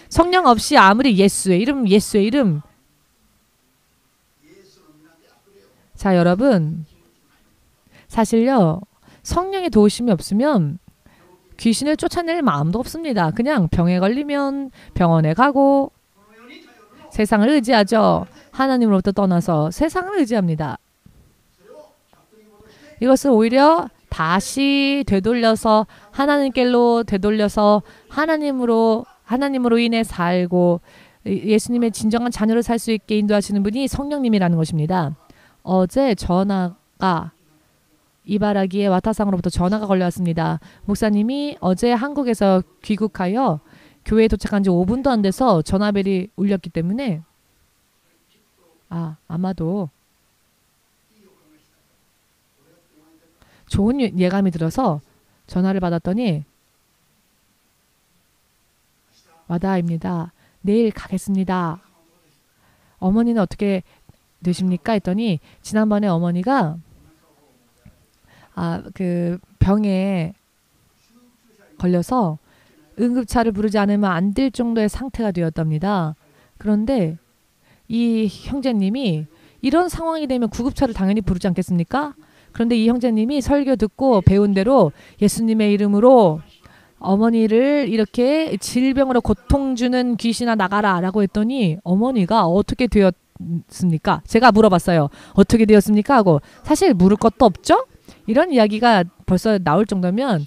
성령 없이 아무리 예수의 이름. 자, 여러분. 사실요, 성령의 도우심이 없으면 귀신을 쫓아낼 마음도 없습니다. 그냥 병에 걸리면 병원에 가고 세상을 의지하죠. 하나님으로부터 떠나서 세상을 의지합니다. 이것을 오히려 다시 되돌려서 하나님께로 되돌려서 하나님으로 인해 살고 예수님의 진정한 자녀로 살 수 있게 인도하시는 분이 성령님이라는 것입니다. 어제 전화가 이바라기의 와타상으로부터 전화가 걸려왔습니다. 목사님이 어제 한국에서 귀국하여 교회에 도착한 지 5분도 안 돼서 전화벨이 울렸기 때문에 아마도 좋은 예감이 들어서 전화를 받았더니 와다입니다. 내일 가겠습니다. 어머니는 어떻게 되십니까? 했더니 지난번에 어머니가 그 병에 걸려서 응급차를 부르지 않으면 안 될 정도의 상태가 되었답니다. 그런데 이 형제님이 이런 상황이 되면 구급차를 당연히 부르지 않겠습니까? 그런데 이 형제님이 설교 듣고 배운 대로 예수님의 이름으로 어머니를 이렇게 질병으로 고통 주는 귀신아 나가라 라고 했더니 어머니가 어떻게 되었습니까? 제가 물어봤어요. 어떻게 되었습니까? 하고 사실 물을 것도 없죠? 이런 이야기가 벌써 나올 정도면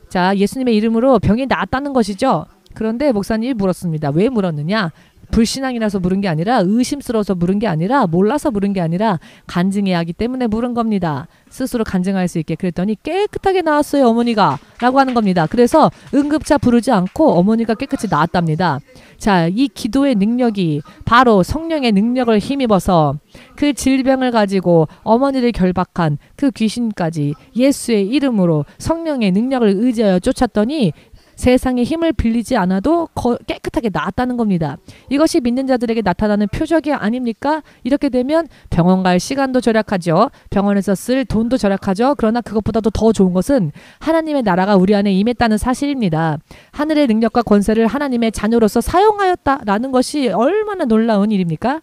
자, 예수님의 이름으로 병이 나았다는 것이죠. 그런데 목사님이 물었습니다. 왜 물었느냐? 불신앙이라서 물은 게 아니라 의심스러워서 물은 게 아니라 몰라서 물은 게 아니라 간증해야 하기 때문에 물은 겁니다. 스스로 간증할 수 있게. 그랬더니 깨끗하게 나왔어요 어머니가 라고 하는 겁니다. 그래서 응급차 부르지 않고 어머니가 깨끗이 나았답니다. 자, 이 기도의 능력이 바로 성령의 능력을 힘입어서 그 질병을 가지고 어머니를 결박한 그 귀신까지 예수의 이름으로 성령의 능력을 의지하여 쫓았더니 세상에 힘을 빌리지 않아도 깨끗하게 나았다는 겁니다. 이것이 믿는 자들에게 나타나는 표적이 아닙니까? 이렇게 되면 병원 갈 시간도 절약하죠. 병원에서 쓸 돈도 절약하죠. 그러나 그것보다도 더 좋은 것은 하나님의 나라가 우리 안에 임했다는 사실입니다. 하늘의 능력과 권세를 하나님의 자녀로서 사용하였다라는 것이 얼마나 놀라운 일입니까?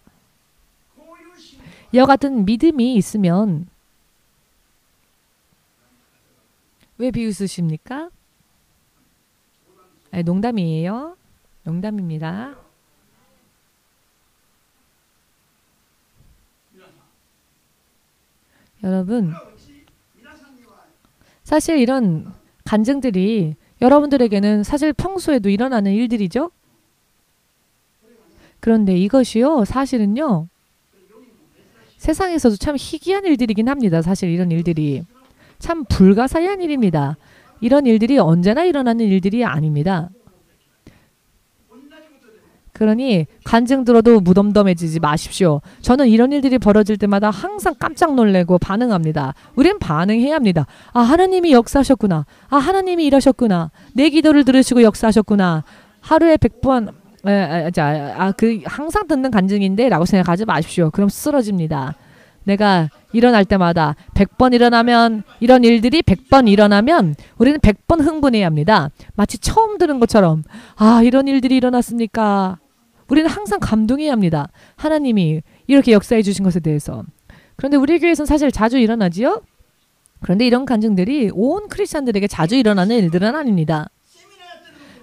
이와 같은 믿음이 있으면 왜 비웃으십니까? 농담이에요. 농담입니다. 여러분, 사실 이런 간증들이 여러분들에게는 사실 평소에도 일어나는 일들이죠. 그런데 이것이요, 사실은요, 세상에서도 참 희귀한 일들이긴 합니다. 사실 이런 일들이. 참 불가사의한 일입니다. 이런 일들이 언제나 일어나는 일들이 아닙니다. 그러니 간증 들어도 무덤덤해지지 마십시오. 저는 이런 일들이 벌어질 때마다 항상 깜짝 놀래고 반응합니다. 우린 반응해야 합니다. 아, 하나님이 역사하셨구나. 아, 하나님이 일하셨구나. 내 기도를 들으시고 역사하셨구나. 하루에 100번 항상 듣는 간증인데 라고 생각하지 마십시오. 그럼 쓰러집니다. 내가 일어날 때마다 100번 일어나면, 이런 일들이 100번 일어나면 우리는 100번 흥분해야 합니다. 마치 처음 들은 것처럼, 아, 이런 일들이 일어났습니까? 우리는 항상 감동해야 합니다. 하나님이 이렇게 역사해 주신 것에 대해서. 그런데 우리 교회에서는 사실 자주 일어나지요? 그런데 이런 간증들이 온 크리스찬들에게 자주 일어나는 일들은 아닙니다.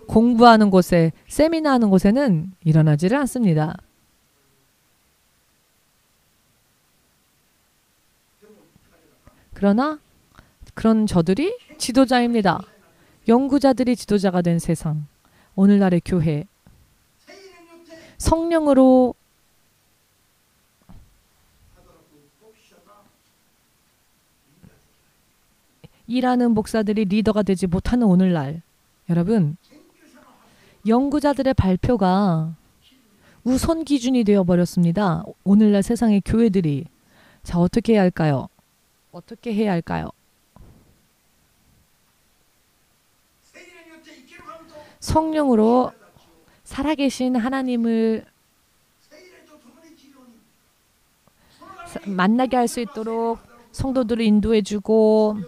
공부하는 곳에, 세미나 하는 곳에는 일어나지를 않습니다. 그러나 그런 저들이 지도자입니다. 연구자들이 지도자가 된 세상, 오늘날의 교회, 성령으로 일하는 목사들이 리더가 되지 못하는 오늘날, 여러분, 연구자들의 발표가 우선 기준이 되어버렸습니다. 오늘날 세상의 교회들이. 자, 어떻게 해야 할까요? 어떻게 해야 할까요? 성령으로 살아계신 하나님을 만나게 할 수 있도록 성도들을 인도해주고,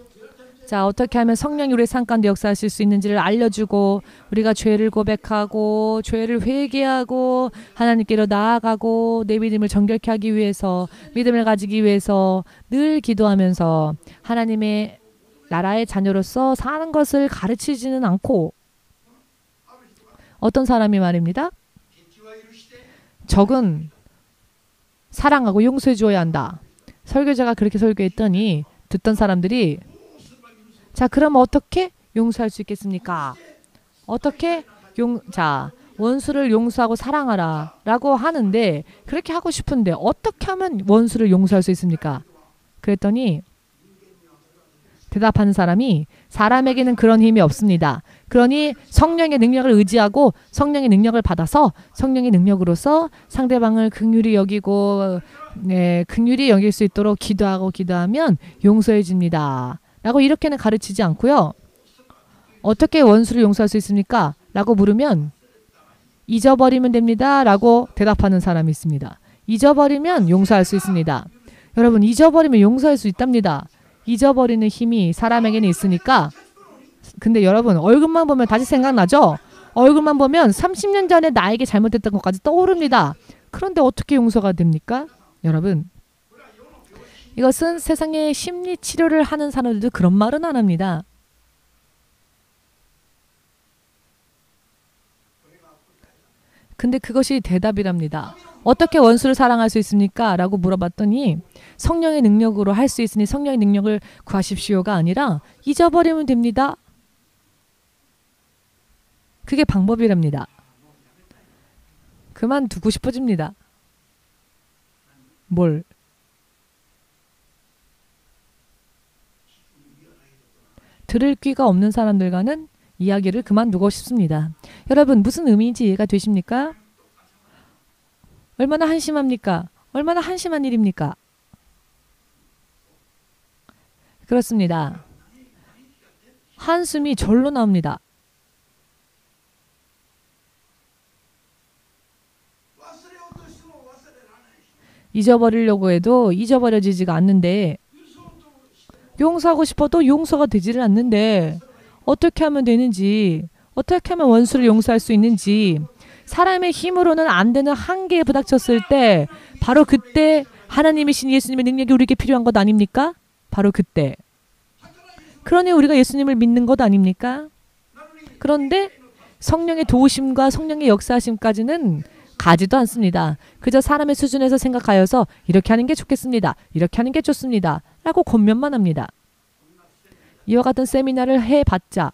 자, 어떻게 하면 성령이 우리 삶 가운데 역사하실 수 있는지를 알려주고, 우리가 죄를 고백하고 죄를 회개하고 하나님께로 나아가고 내 믿음을 정결케 하기 위해서, 믿음을 가지기 위해서 늘 기도하면서 하나님의 나라의 자녀로서 사는 것을 가르치지는 않고, 어떤 사람이 말입니다. 적은 사랑하고 용서해 주어야 한다. 설교자가 그렇게 설교했더니 듣던 사람들이, 자, 그럼 어떻게 용서할 수 있겠습니까? 어떻게 원수를 용서하고 사랑하라 라고 하는데, 그렇게 하고 싶은데 어떻게 하면 원수를 용서할 수 있습니까? 그랬더니 대답하는 사람이, 사람에게는 그런 힘이 없습니다. 그러니 성령의 능력을 의지하고 성령의 능력을 받아서 성령의 능력으로서 상대방을 긍휼히 여기고, 긍휼히 여길 수 있도록 기도하면 용서해 줍니다. 라고 이렇게는 가르치지 않고요. 어떻게 원수를 용서할 수 있습니까? 라고 물으면 잊어버리면 됩니다. 라고 대답하는 사람이 있습니다. 잊어버리면 용서할 수 있습니다. 여러분, 잊어버리면 용서할 수 있답니다. 잊어버리는 힘이 사람에게는 있으니까. 근데 여러분, 얼굴만 보면 다시 생각나죠? 얼굴만 보면 30년 전에 나에게 잘못했던 것까지 떠오릅니다. 그런데 어떻게 용서가 됩니까? 여러분, 이것은 세상의 심리 치료를 하는 사람들도 그런 말은 안 합니다. 근데 그것이 대답이랍니다. 어떻게 원수를 사랑할 수 있습니까? 라고 물어봤더니 성령의 능력으로 할 수 있으니 성령의 능력을 구하십시오가 아니라 잊어버리면 됩니다. 그게 방법이랍니다. 그만두고 싶어집니다. 뭘? 들을 귀가 없는 사람들과는 이야기를 그만두고 싶습니다. 여러분, 무슨 의미인지 이해가 되십니까? 얼마나 한심합니까? 얼마나 한심한 일입니까? 그렇습니다. 한숨이 절로 나옵니다. 잊어버리려고 해도 잊어버려지지가 않는데, 용서하고 싶어도 용서가 되지를 않는데, 어떻게 하면 되는지, 어떻게 하면 원수를 용서할 수 있는지, 사람의 힘으로는 안 되는 한계에 부닥쳤을 때, 바로 그때 하나님이신 예수님의 능력이 우리에게 필요한 것 아닙니까? 바로 그때. 그러니 우리가 예수님을 믿는 것 아닙니까? 그런데 성령의 도우심과 성령의 역사하심까지는 가지도 않습니다. 그저 사람의 수준에서 생각하여서 이렇게 하는 게 좋겠습니다. 이렇게 하는 게 좋습니다. 라고 권면만 합니다. 이와 같은 세미나를 해봤자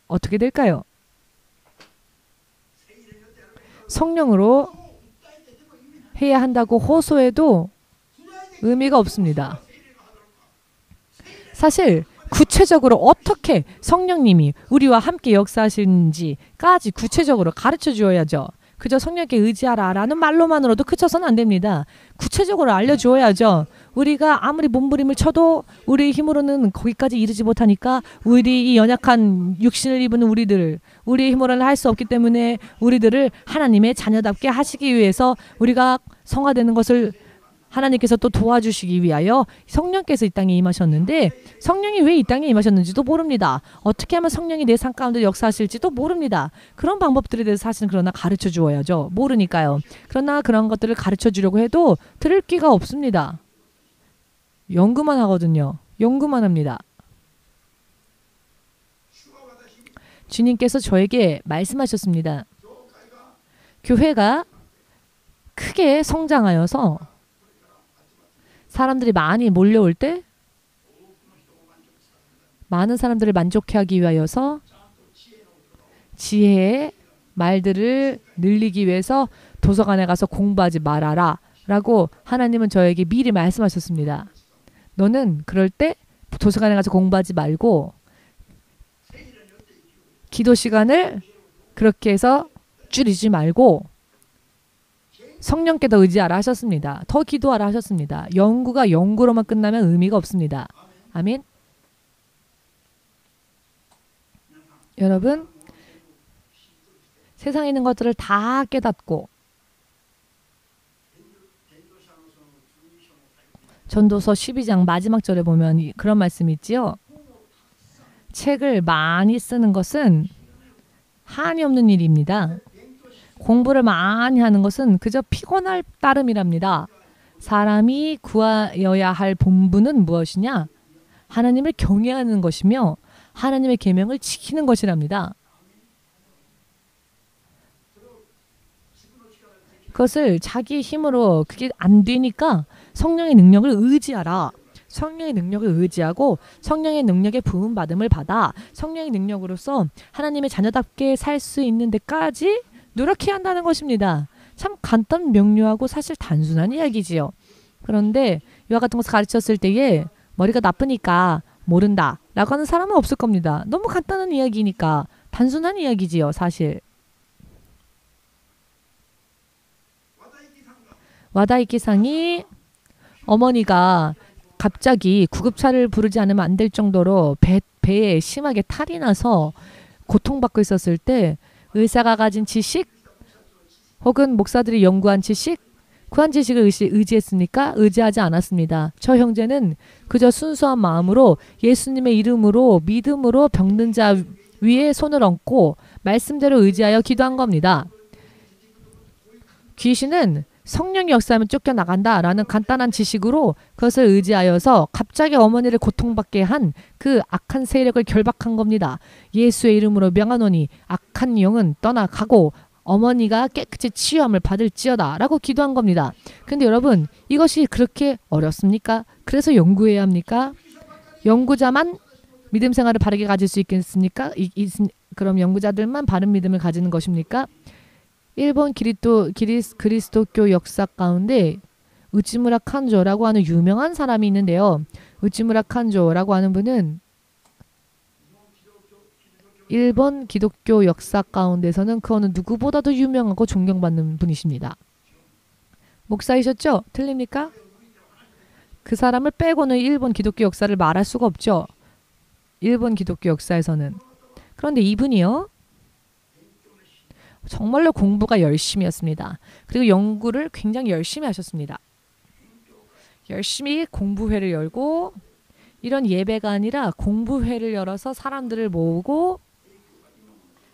어떻게 될까요? 성령으로 해야 한다고 호소해도 의미가 없습니다. 사실 구체적으로 어떻게 성령님이 우리와 함께 역사하시는지까지 구체적으로 가르쳐 주어야죠. 그저 성령께 의지하라 라는 말로만으로도 그쳐서는 안 됩니다. 구체적으로 알려주어야죠. 우리가 아무리 몸부림을 쳐도 우리의 힘으로는 거기까지 이르지 못하니까 우리 이 연약한 육신을 입은 우리의 힘으로는 할 수 없기 때문에 우리들을 하나님의 자녀답게 하시기 위해서 우리가 성화되는 것을 하나님께서 또 도와주시기 위하여 성령께서 이 땅에 임하셨는데 성령이 왜 이 땅에 임하셨는지도 모릅니다. 어떻게 하면 성령이 내 삶 가운데 역사하실지도 모릅니다. 그런 방법들에 대해서 사실은 그러나 가르쳐 주어야죠. 모르니까요. 그러나 그런 것들을 가르쳐 주려고 해도 들을 끼가 없습니다. 연구만 하거든요. 연구만 합니다. 주님께서 저에게 말씀하셨습니다. 교회가 크게 성장하여서 사람들이 많이 몰려올 때 많은 사람들을 만족해 하기 위하여서 지혜의 말들을 늘리기 위해서 도서관에 가서 공부하지 말아라 라고 하나님은 저에게 미리 말씀하셨습니다. 너는 그럴 때 도서관에 가서 공부하지 말고 기도 시간을 그렇게 해서 줄이지 말고 성령께 더 의지하라 하셨습니다. 더 기도하라 하셨습니다. 연구가 연구로만 끝나면 의미가 없습니다. 아멘. 여러분, 세상에 있는 것들을 다 깨닫고 전도서 12장 마지막 절에 보면 그런 말씀이 있지요. 책을 많이 쓰는 것은 한이 없는 일입니다. 공부를 많이 하는 것은 그저 피곤할 따름이랍니다. 사람이 구하여야 할 본분은 무엇이냐? 하나님을 경외하는 것이며 하나님의 계명을 지키는 것이랍니다. 그것을 자기 힘으로 그게 안 되니까 성령의 능력을 의지하라. 성령의 능력을 의지하고 성령의 능력에 부음받음을 받아 성령의 능력으로서 하나님의 자녀답게 살 수 있는 데까지 노력해야 한다는 것입니다. 참 간단 명료하고 사실 단순한 이야기지요. 그런데 이와 같은 것을 가르쳤을 때에 머리가 나쁘니까 모른다 라고 하는 사람은 없을 겁니다. 너무 간단한 이야기니까 단순한 이야기지요. 사실. 와다이키상이 어머니가 갑자기 구급차를 부르지 않으면 안 될 정도로 배에 심하게 탈이 나서 고통받고 있었을 때 의사가 가진 지식 혹은 목사들이 연구한 지식 그한 지식을 의지했습니까? 의지하지 않았습니다. 저 형제는 그저 순수한 마음으로 예수님의 이름으로 믿음으로 병든 자 위에 손을 얹고 말씀대로 의지하여 기도한 겁니다. 귀신은 성령이 역사하면 쫓겨나간다 라는 간단한 지식으로 그것을 의지하여서 갑자기 어머니를 고통받게 한 그 악한 세력을 결박한 겁니다. 예수의 이름으로 명하노니 악한 영은 떠나가고 어머니가 깨끗이 치유함을 받을지어다 라고 기도한 겁니다. 근데 여러분 이것이 그렇게 어렵습니까? 그래서 연구해야 합니까? 연구자만 믿음 생활을 바르게 가질 수 있겠습니까? 그럼 연구자들만 바른 믿음을 가지는 것입니까? 일본 그리스도교 역사 가운데 우치무라 칸조라고 하는 유명한 사람이 있는데요. 우치무라 칸조라고 하는 분은 일본 기독교 역사 가운데서는 그 어느 누구보다도 유명하고 존경받는 분이십니다. 목사이셨죠? 틀립니까? 그 사람을 빼고는 일본 기독교 역사를 말할 수가 없죠. 일본 기독교 역사에서는. 그런데 이분이요. 정말로 공부가 열심히였습니다. 그리고 연구를 굉장히 열심히 하셨습니다. 열심히 공부회를 열고 이런 예배가 아니라 공부회를 열어서 사람들을 모으고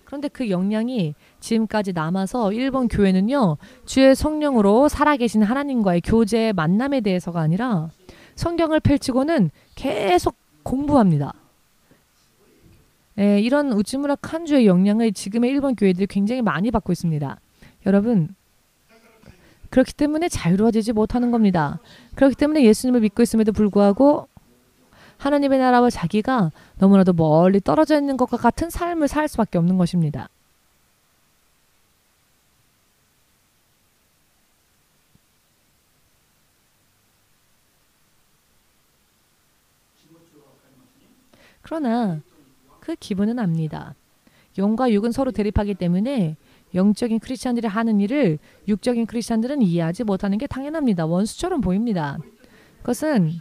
그런데 그 역량이 지금까지 남아서 일본 교회는요. 주의 성령으로 살아계신 하나님과의 교제 만남에 대해서가 아니라 성경을 펼치고는 계속 공부합니다. 네, 이런 우치무라 칸주의 영향을 지금의 일본 교회들이 굉장히 많이 받고 있습니다. 여러분 그렇기 때문에 자유로워지지 못하는 겁니다. 그렇기 때문에 예수님을 믿고 있음에도 불구하고 하나님의 나라와 자기가 너무나도 멀리 떨어져 있는 것과 같은 삶을 살 수밖에 없는 것입니다. 그러나 그 기분은 압니다. 영과 육은 서로 대립하기 때문에 영적인 크리스찬들이 하는 일을 육적인 크리스찬들은 이해하지 못하는 게 당연합니다. 원수처럼 보입니다. 그것은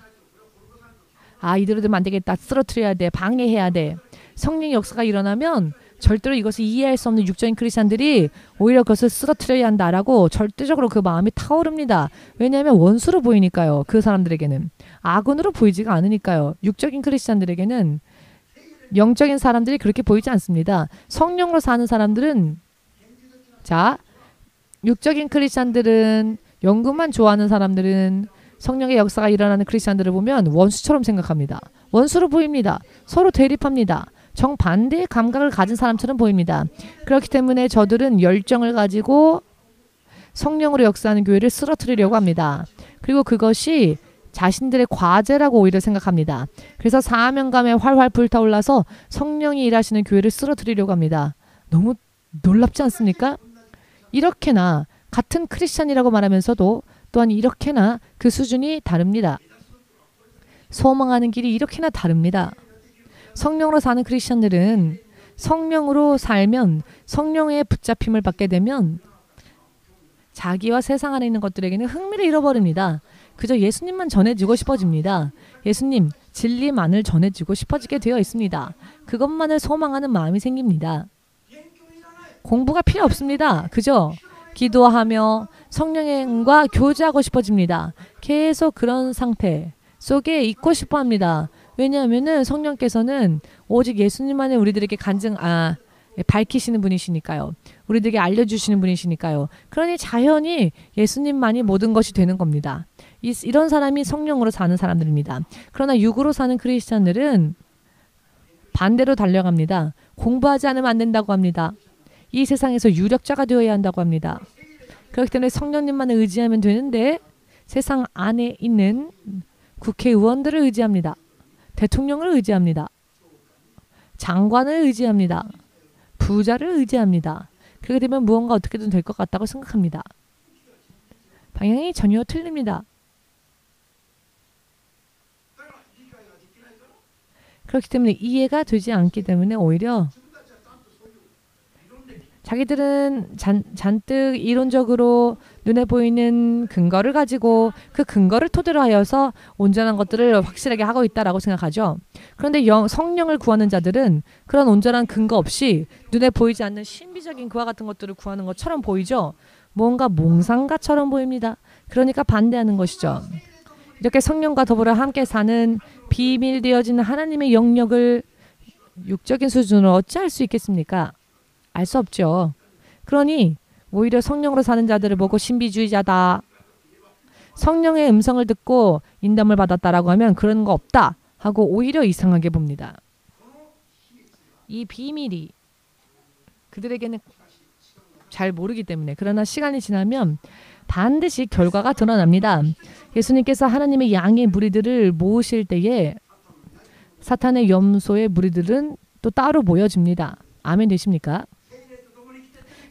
이대로 되면 안 되겠다. 쓰러뜨려야 돼. 방해해야 돼. 성령의 역사가 일어나면 절대로 이것을 이해할 수 없는 육적인 크리스찬들이 오히려 그것을 쓰러뜨려야 한다라고 절대적으로 그 마음이 타오릅니다. 왜냐하면 원수로 보이니까요. 그 사람들에게는. 악운으로 보이지가 않으니까요. 육적인 크리스찬들에게는 영적인 사람들이 그렇게 보이지 않습니다. 성령으로 사는 사람들은 육적인 크리스찬들은 연금만 좋아하는 사람들은 성령의 역사가 일어나는 크리스찬들을 보면 원수처럼 생각합니다. 원수로 보입니다. 서로 대립합니다. 정반대의 감각을 가진 사람처럼 보입니다. 그렇기 때문에 저들은 열정을 가지고 성령으로 역사하는 교회를 쓰러뜨리려고 합니다. 그리고 그것이 자신들의 과제라고 오히려 생각합니다. 그래서 사명감에 활활 불타올라서 성령이 일하시는 교회를 쓰러뜨리려고 합니다. 너무 놀랍지 않습니까? 이렇게나 같은 크리스찬이라고 말하면서도 또한 이렇게나 그 수준이 다릅니다. 소망하는 길이 이렇게나 다릅니다. 성령으로 사는 크리스찬들은 성령으로 살면 성령의 붙잡힘을 받게 되면 자기와 세상 안에 있는 것들에게는 흥미를 잃어버립니다. 그저 예수님만 전해주고 싶어집니다. 예수님, 진리만을 전해주고 싶어지게 되어 있습니다. 그것만을 소망하는 마음이 생깁니다. 공부가 필요 없습니다. 그저 기도하며 성령과 교제하고 싶어집니다. 계속 그런 상태 속에 있고 싶어 합니다. 왜냐하면 성령께서는 오직 예수님만을 우리들에게 밝히시는 분이시니까요. 우리들에게 알려주시는 분이시니까요. 그러니 자연히 예수님만이 모든 것이 되는 겁니다. 이런 사람이 성령으로 사는 사람들입니다. 그러나 육으로 사는 크리스찬들은 반대로 달려갑니다. 공부하지 않으면 안 된다고 합니다. 이 세상에서 유력자가 되어야 한다고 합니다. 그렇기 때문에 성령님만을 의지하면 되는데 세상 안에 있는 국회의원들을 의지합니다. 대통령을 의지합니다. 장관을 의지합니다. 부자를 의지합니다. 그렇게 되면 무언가 어떻게든 될 것 같다고 생각합니다. 방향이 전혀 틀립니다. 그렇기 때문에 이해가 되지 않기 때문에 오히려 자기들은 잔뜩 이론적으로 눈에 보이는 근거를 가지고 그 근거를 토대로 하여서 온전한 것들을 확실하게 하고 있다라고 생각하죠. 그런데 성령을 구하는 자들은 그런 온전한 근거 없이 눈에 보이지 않는 신비적인 그와 같은 것들을 구하는 것처럼 보이죠. 뭔가 몽상가처럼 보입니다. 그러니까 반대하는 것이죠. 이렇게 성령과 더불어 함께 사는 비밀되어진 하나님의 영역을 육적인 수준으로 어찌할 수 있겠습니까? 알 수 없죠. 그러니 오히려 성령으로 사는 자들을 보고 신비주의자다. 성령의 음성을 듣고 인담을 받았다라고 하면 그런 거 없다 하고 오히려 이상하게 봅니다. 이 비밀이 그들에게는 잘 모르기 때문에 그러나 시간이 지나면 반드시 결과가 드러납니다. 예수님께서 하나님의 양의 무리들을 모으실 때에 사탄의 염소의 무리들은 또 따로 모여집니다. 아멘 되십니까?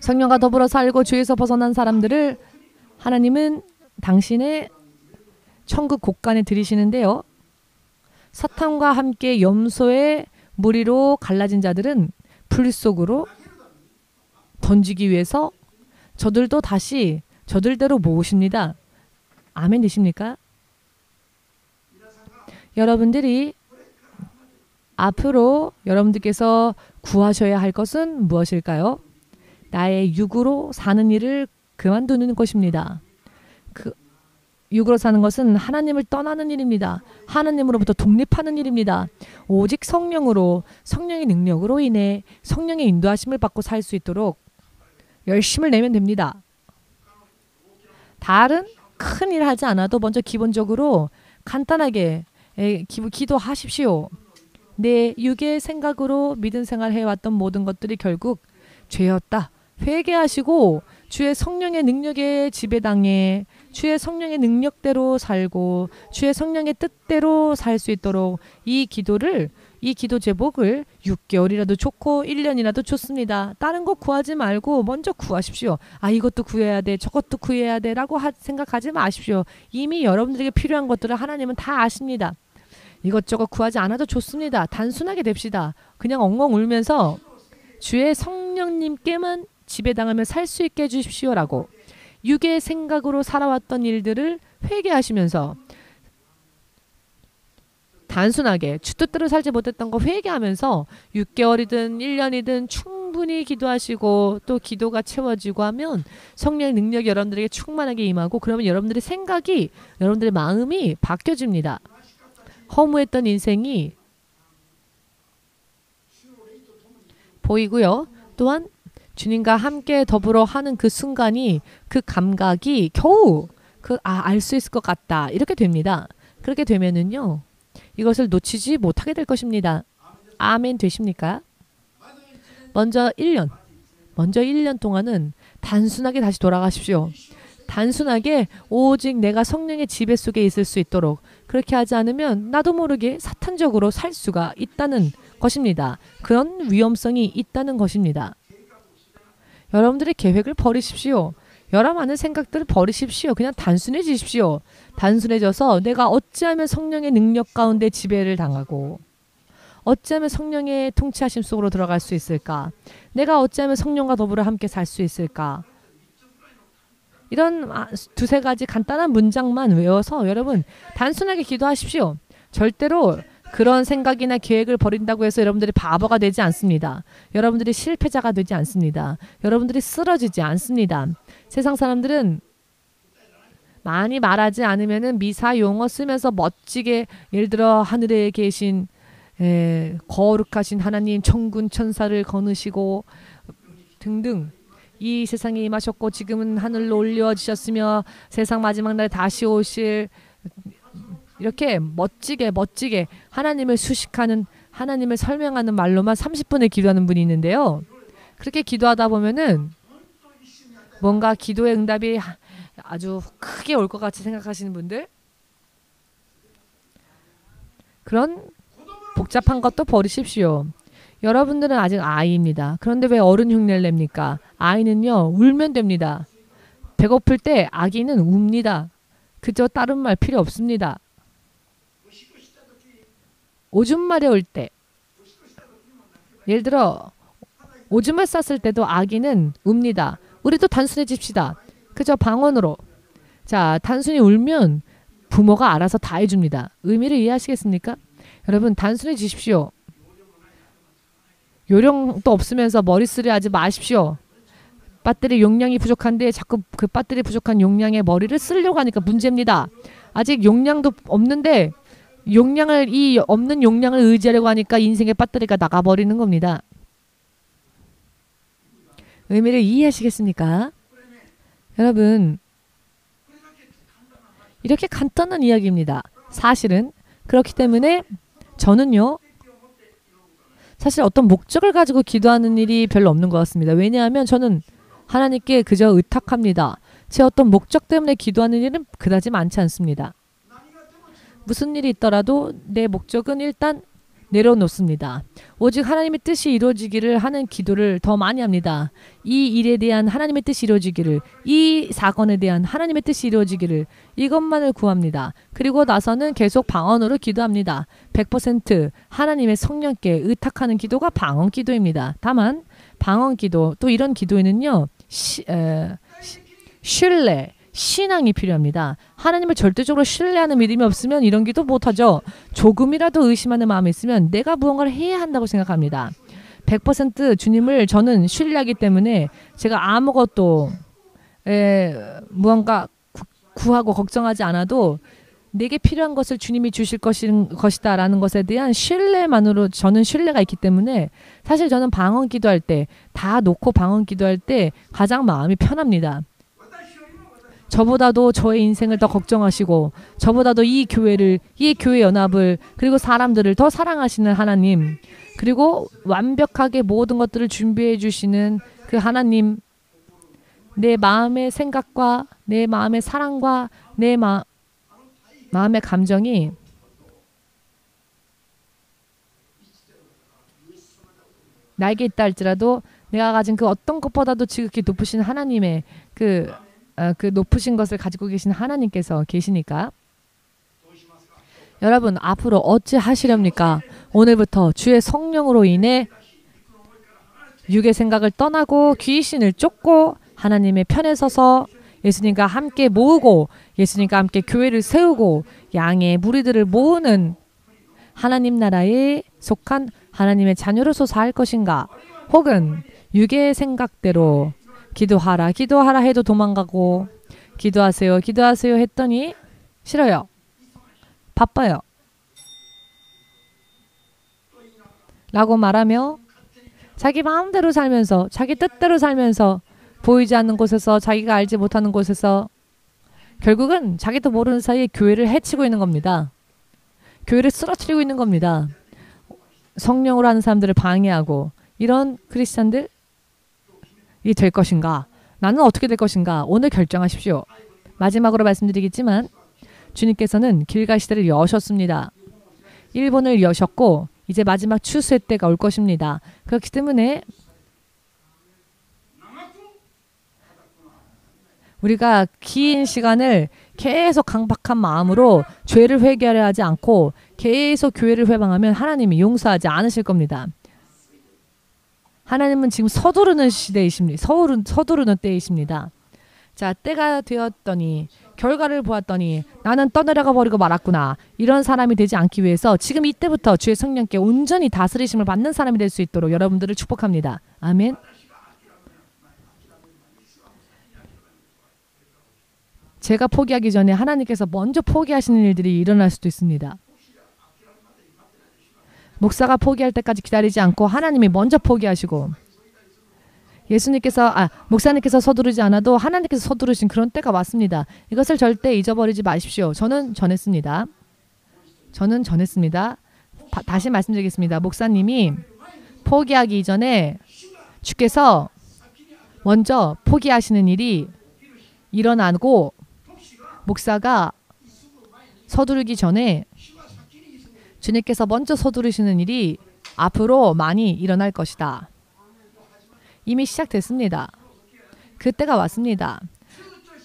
성령과 더불어 살고 죄에서 벗어난 사람들을 하나님은 당신의 천국 곳간에 들이시는데요. 사탄과 함께 염소의 무리로 갈라진 자들은 불 속으로 던지기 위해서 저들도 다시 저들대로 모으십니다. 아멘 되십니까? 여러분들이 앞으로 여러분들께서 구하셔야 할 것은 무엇일까요? 나의 육으로 사는 일을 그만두는 것입니다. 육으로 사는 것은 하나님을 떠나는 일입니다. 하나님으로부터 독립하는 일입니다. 오직 성령으로, 성령의 능력으로 인해 성령의 인도하심을 받고 살 수 있도록 열심을 내면 됩니다. 다른 큰 일 하지 않아도 먼저 기본적으로 간단하게 기도하십시오. 내 육의 생각으로 믿음 생활 해왔던 모든 것들이 결국 죄였다. 회개하시고 주의 성령의 능력에 지배당해 주의 성령의 능력대로 살고 주의 성령의 뜻대로 살 수 있도록 이 기도 제목을 6개월이라도 좋고 1년이라도 좋습니다. 다른 거 구하지 말고 먼저 구하십시오. 아, 이것도 구해야 돼, 저것도 구해야 돼 라고 생각하지 마십시오. 이미 여러분들에게 필요한 것들을 하나님은 다 아십니다. 이것저것 구하지 않아도 좋습니다. 단순하게 됩시다. 그냥 엉엉 울면서 주의 성령님께만 지배당하며 살 수 있게 해주십시오라고 육의 생각으로 살아왔던 일들을 회개하시면서 단순하게 주 뜻대로 살지 못했던 거 회개하면서 6개월이든 1년이든 충분히 기도하시고 또 기도가 채워지고 하면 성령의 능력이 여러분들에게 충만하게 임하고 그러면 여러분들의 생각이 여러분들의 마음이 바뀌어집니다. 허무했던 인생이 보이고요. 또한 주님과 함께 더불어 하는 그 순간이 그 감각이 겨우 알 수 있을 것 같다. 이렇게 됩니다. 그렇게 되면은요. 이것을 놓치지 못하게 될 것입니다. 아멘 되십니까? 먼저 1년 동안은 단순하게 다시 돌아가십시오. 단순하게 오직 내가 성령의 지배 속에 있을 수 있도록 그렇게 하지 않으면 나도 모르게 사탄적으로 살 수가 있다는 것입니다. 그런 위험성이 있다는 것입니다. 여러분들의 계획을 버리십시오. 여러 많은 생각들을 버리십시오. 그냥 단순해지십시오. 단순해져서 내가 어찌하면 성령의 능력 가운데 지배를 당하고 어찌하면 성령의 통치하심 속으로 들어갈 수 있을까? 내가 어찌하면 성령과 더불어 함께 살 수 있을까? 이런 두세 가지 간단한 문장만 외워서 여러분 단순하게 기도하십시오. 절대로 그런 생각이나 계획을 버린다고 해서 여러분들이 바보가 되지 않습니다. 여러분들이 실패자가 되지 않습니다. 여러분들이 쓰러지지 않습니다. 세상 사람들은 많이 말하지 않으면은 미사 용어 쓰면서 멋지게 예를 들어 하늘에 계신 거룩하신 하나님 천군 천사를 거느시고 등등 이 세상에 임하셨고 지금은 하늘로 올려지셨으며 세상 마지막 날에 다시 오실 이렇게 멋지게 하나님을 수식하는 하나님을 설명하는 말로만 30분을 기도하는 분이 있는데요. 그렇게 기도하다 보면은 뭔가 기도의 응답이 아주 크게 올 것 같이 생각하시는 분들 그런 복잡한 것도 버리십시오. 여러분들은 아직 아이입니다. 그런데 왜 어른 흉내를 냅니까? 아이는요 울면 됩니다. 배고플 때 아기는 웁니다. 그저 다른 말 필요 없습니다. 오줌 마려울 때 예를 들어 오줌을 쌌을 때도 아기는 웁니다. 우리도 단순해집시다. 그저 방언으로 자 단순히 울면 부모가 알아서 다 해줍니다. 의미를 이해하시겠습니까? 여러분 단순해지십시오. 요령도 없으면서 머리쓰리 하지 마십시오. 배터리 용량이 부족한데 자꾸 그 배터리 부족한 용량의 머리를 쓰려고 하니까 문제입니다. 아직 용량도 없는데 이 없는 용량을 의지하려고 하니까 인생의 배터리가 나가버리는 겁니다. 의미를 이해하시겠습니까? 여러분 이렇게 간단한 이야기입니다. 사실은 그렇기 때문에 저는요 사실 어떤 목적을 가지고 기도하는 일이 별로 없는 것 같습니다. 왜냐하면 저는 하나님께 그저 의탁합니다. 제 어떤 목적 때문에 기도하는 일은 그다지 많지 않습니다. 무슨 일이 있더라도 내 목적은 일단 내려놓습니다. 오직 하나님의 뜻이 이루어지기를 하는 기도를 더 많이 합니다. 이 일에 대한 하나님의 뜻이 이루어지기를, 이 사건에 대한 하나님의 뜻이 이루어지기를 이것만을 구합니다. 그리고 나서는 계속 방언으로 기도합니다. 100% 하나님의 성령께 의탁하는 기도가 방언 기도입니다. 다만 방언 기도 또 이런 기도에는요 신뢰 신앙이 필요합니다. 하나님을 절대적으로 신뢰하는 믿음이 없으면 이런 기도 못하죠. 조금이라도 의심하는 마음이 있으면 내가 무언가를 해야 한다고 생각합니다. 100% 주님을 저는 신뢰하기 때문에 제가 아무것도 무언가 구하고 걱정하지 않아도 내게 필요한 것을 주님이 주실 것이다 라는 것에 대한 신뢰만으로 저는 신뢰가 있기 때문에 사실 저는 방언 기도할 때 다 놓고 방언 기도할 때 가장 마음이 편합니다. 저보다도 저의 인생을 더 걱정하시고 저보다도 이 교회 연합을 그리고 사람들을 더 사랑하시는 하나님 그리고 완벽하게 모든 것들을 준비해 주시는 그 하나님 내 마음의 생각과 내 마음의 사랑과 내 마음의 감정이 나에게 있다 할지라도 내가 가진 그 어떤 것보다도 지극히 높으신 하나님의 그 높으신 것을 가지고 계신 하나님께서 계시니까 여러분 앞으로 어찌 하시렵니까? 오늘부터 주의 성령으로 인해 육의 생각을 떠나고 귀신을 쫓고 하나님의 편에 서서 예수님과 함께 모으고 예수님과 함께 교회를 세우고 양의 무리들을 모으는 하나님 나라에 속한 하나님의 자녀로서 살 것인가? 혹은 육의 생각대로 기도하라 기도하라 해도 도망가고 기도하세요 기도하세요 했더니 싫어요. 바빠요. 라고 말하며 자기 마음대로 살면서 자기 뜻대로 살면서 보이지 않는 곳에서 자기가 알지 못하는 곳에서 결국은 자기도 모르는 사이에 교회를 해치고 있는 겁니다. 교회를 쓰러뜨리고 있는 겁니다. 성령으로 하는 사람들을 방해하고 이런 크리스찬들이 될 것인가? 나는 어떻게 될 것인가? 오늘 결정하십시오. 마지막으로 말씀드리겠지만 주님께서는 길갈 시대를 여셨습니다. 일본을 여셨고 이제 마지막 추수의 때가 올 것입니다. 그렇기 때문에 우리가 긴 시간을 계속 강박한 마음으로 죄를 회개하려 하지 않고 계속 교회를 회방하면 하나님이 용서하지 않으실 겁니다. 하나님은 지금 서두르는 시대이십니다. 서두르는 때이십니다. 자, 때가 되었더니 결과를 보았더니 나는 떠내려가 버리고 말았구나. 이런 사람이 되지 않기 위해서 지금 이때부터 주의 성령께 온전히 다스리심을 받는 사람이 될 수 있도록 여러분들을 축복합니다. 아멘. 제가 포기하기 전에 하나님께서 먼저 포기하시는 일들이 일어날 수도 있습니다. 목사가 포기할 때까지 기다리지 않고 하나님이 먼저 포기하시고 목사님께서 서두르지 않아도 하나님께서 서두르신 그런 때가 왔습니다. 이것을 절대 잊어버리지 마십시오. 저는 전했습니다. 다시 말씀드리겠습니다. 목사님이 포기하기 이전에 주께서 먼저 포기하시는 일이 일어나고 목사가 서두르기 전에 주님께서 먼저 서두르시는 일이 앞으로 많이 일어날 것이다. 이미 시작됐습니다. 그 때가 왔습니다.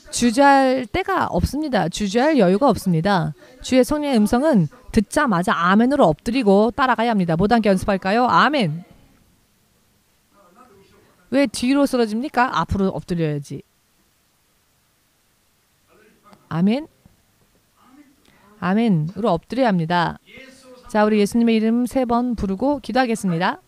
주저할 때가 없습니다. 주저할 여유가 없습니다. 주의 성령의 음성은 듣자마자 아멘으로 엎드리고 따라가야 합니다. 못 함께 연습할까요? 아멘. 왜 뒤로 쓰러집니까? 앞으로 엎드려야지. 아멘. 아멘으로 엎드려야 합니다. 자, 우리 예수님의 이름 3번 부르고 기도하겠습니다.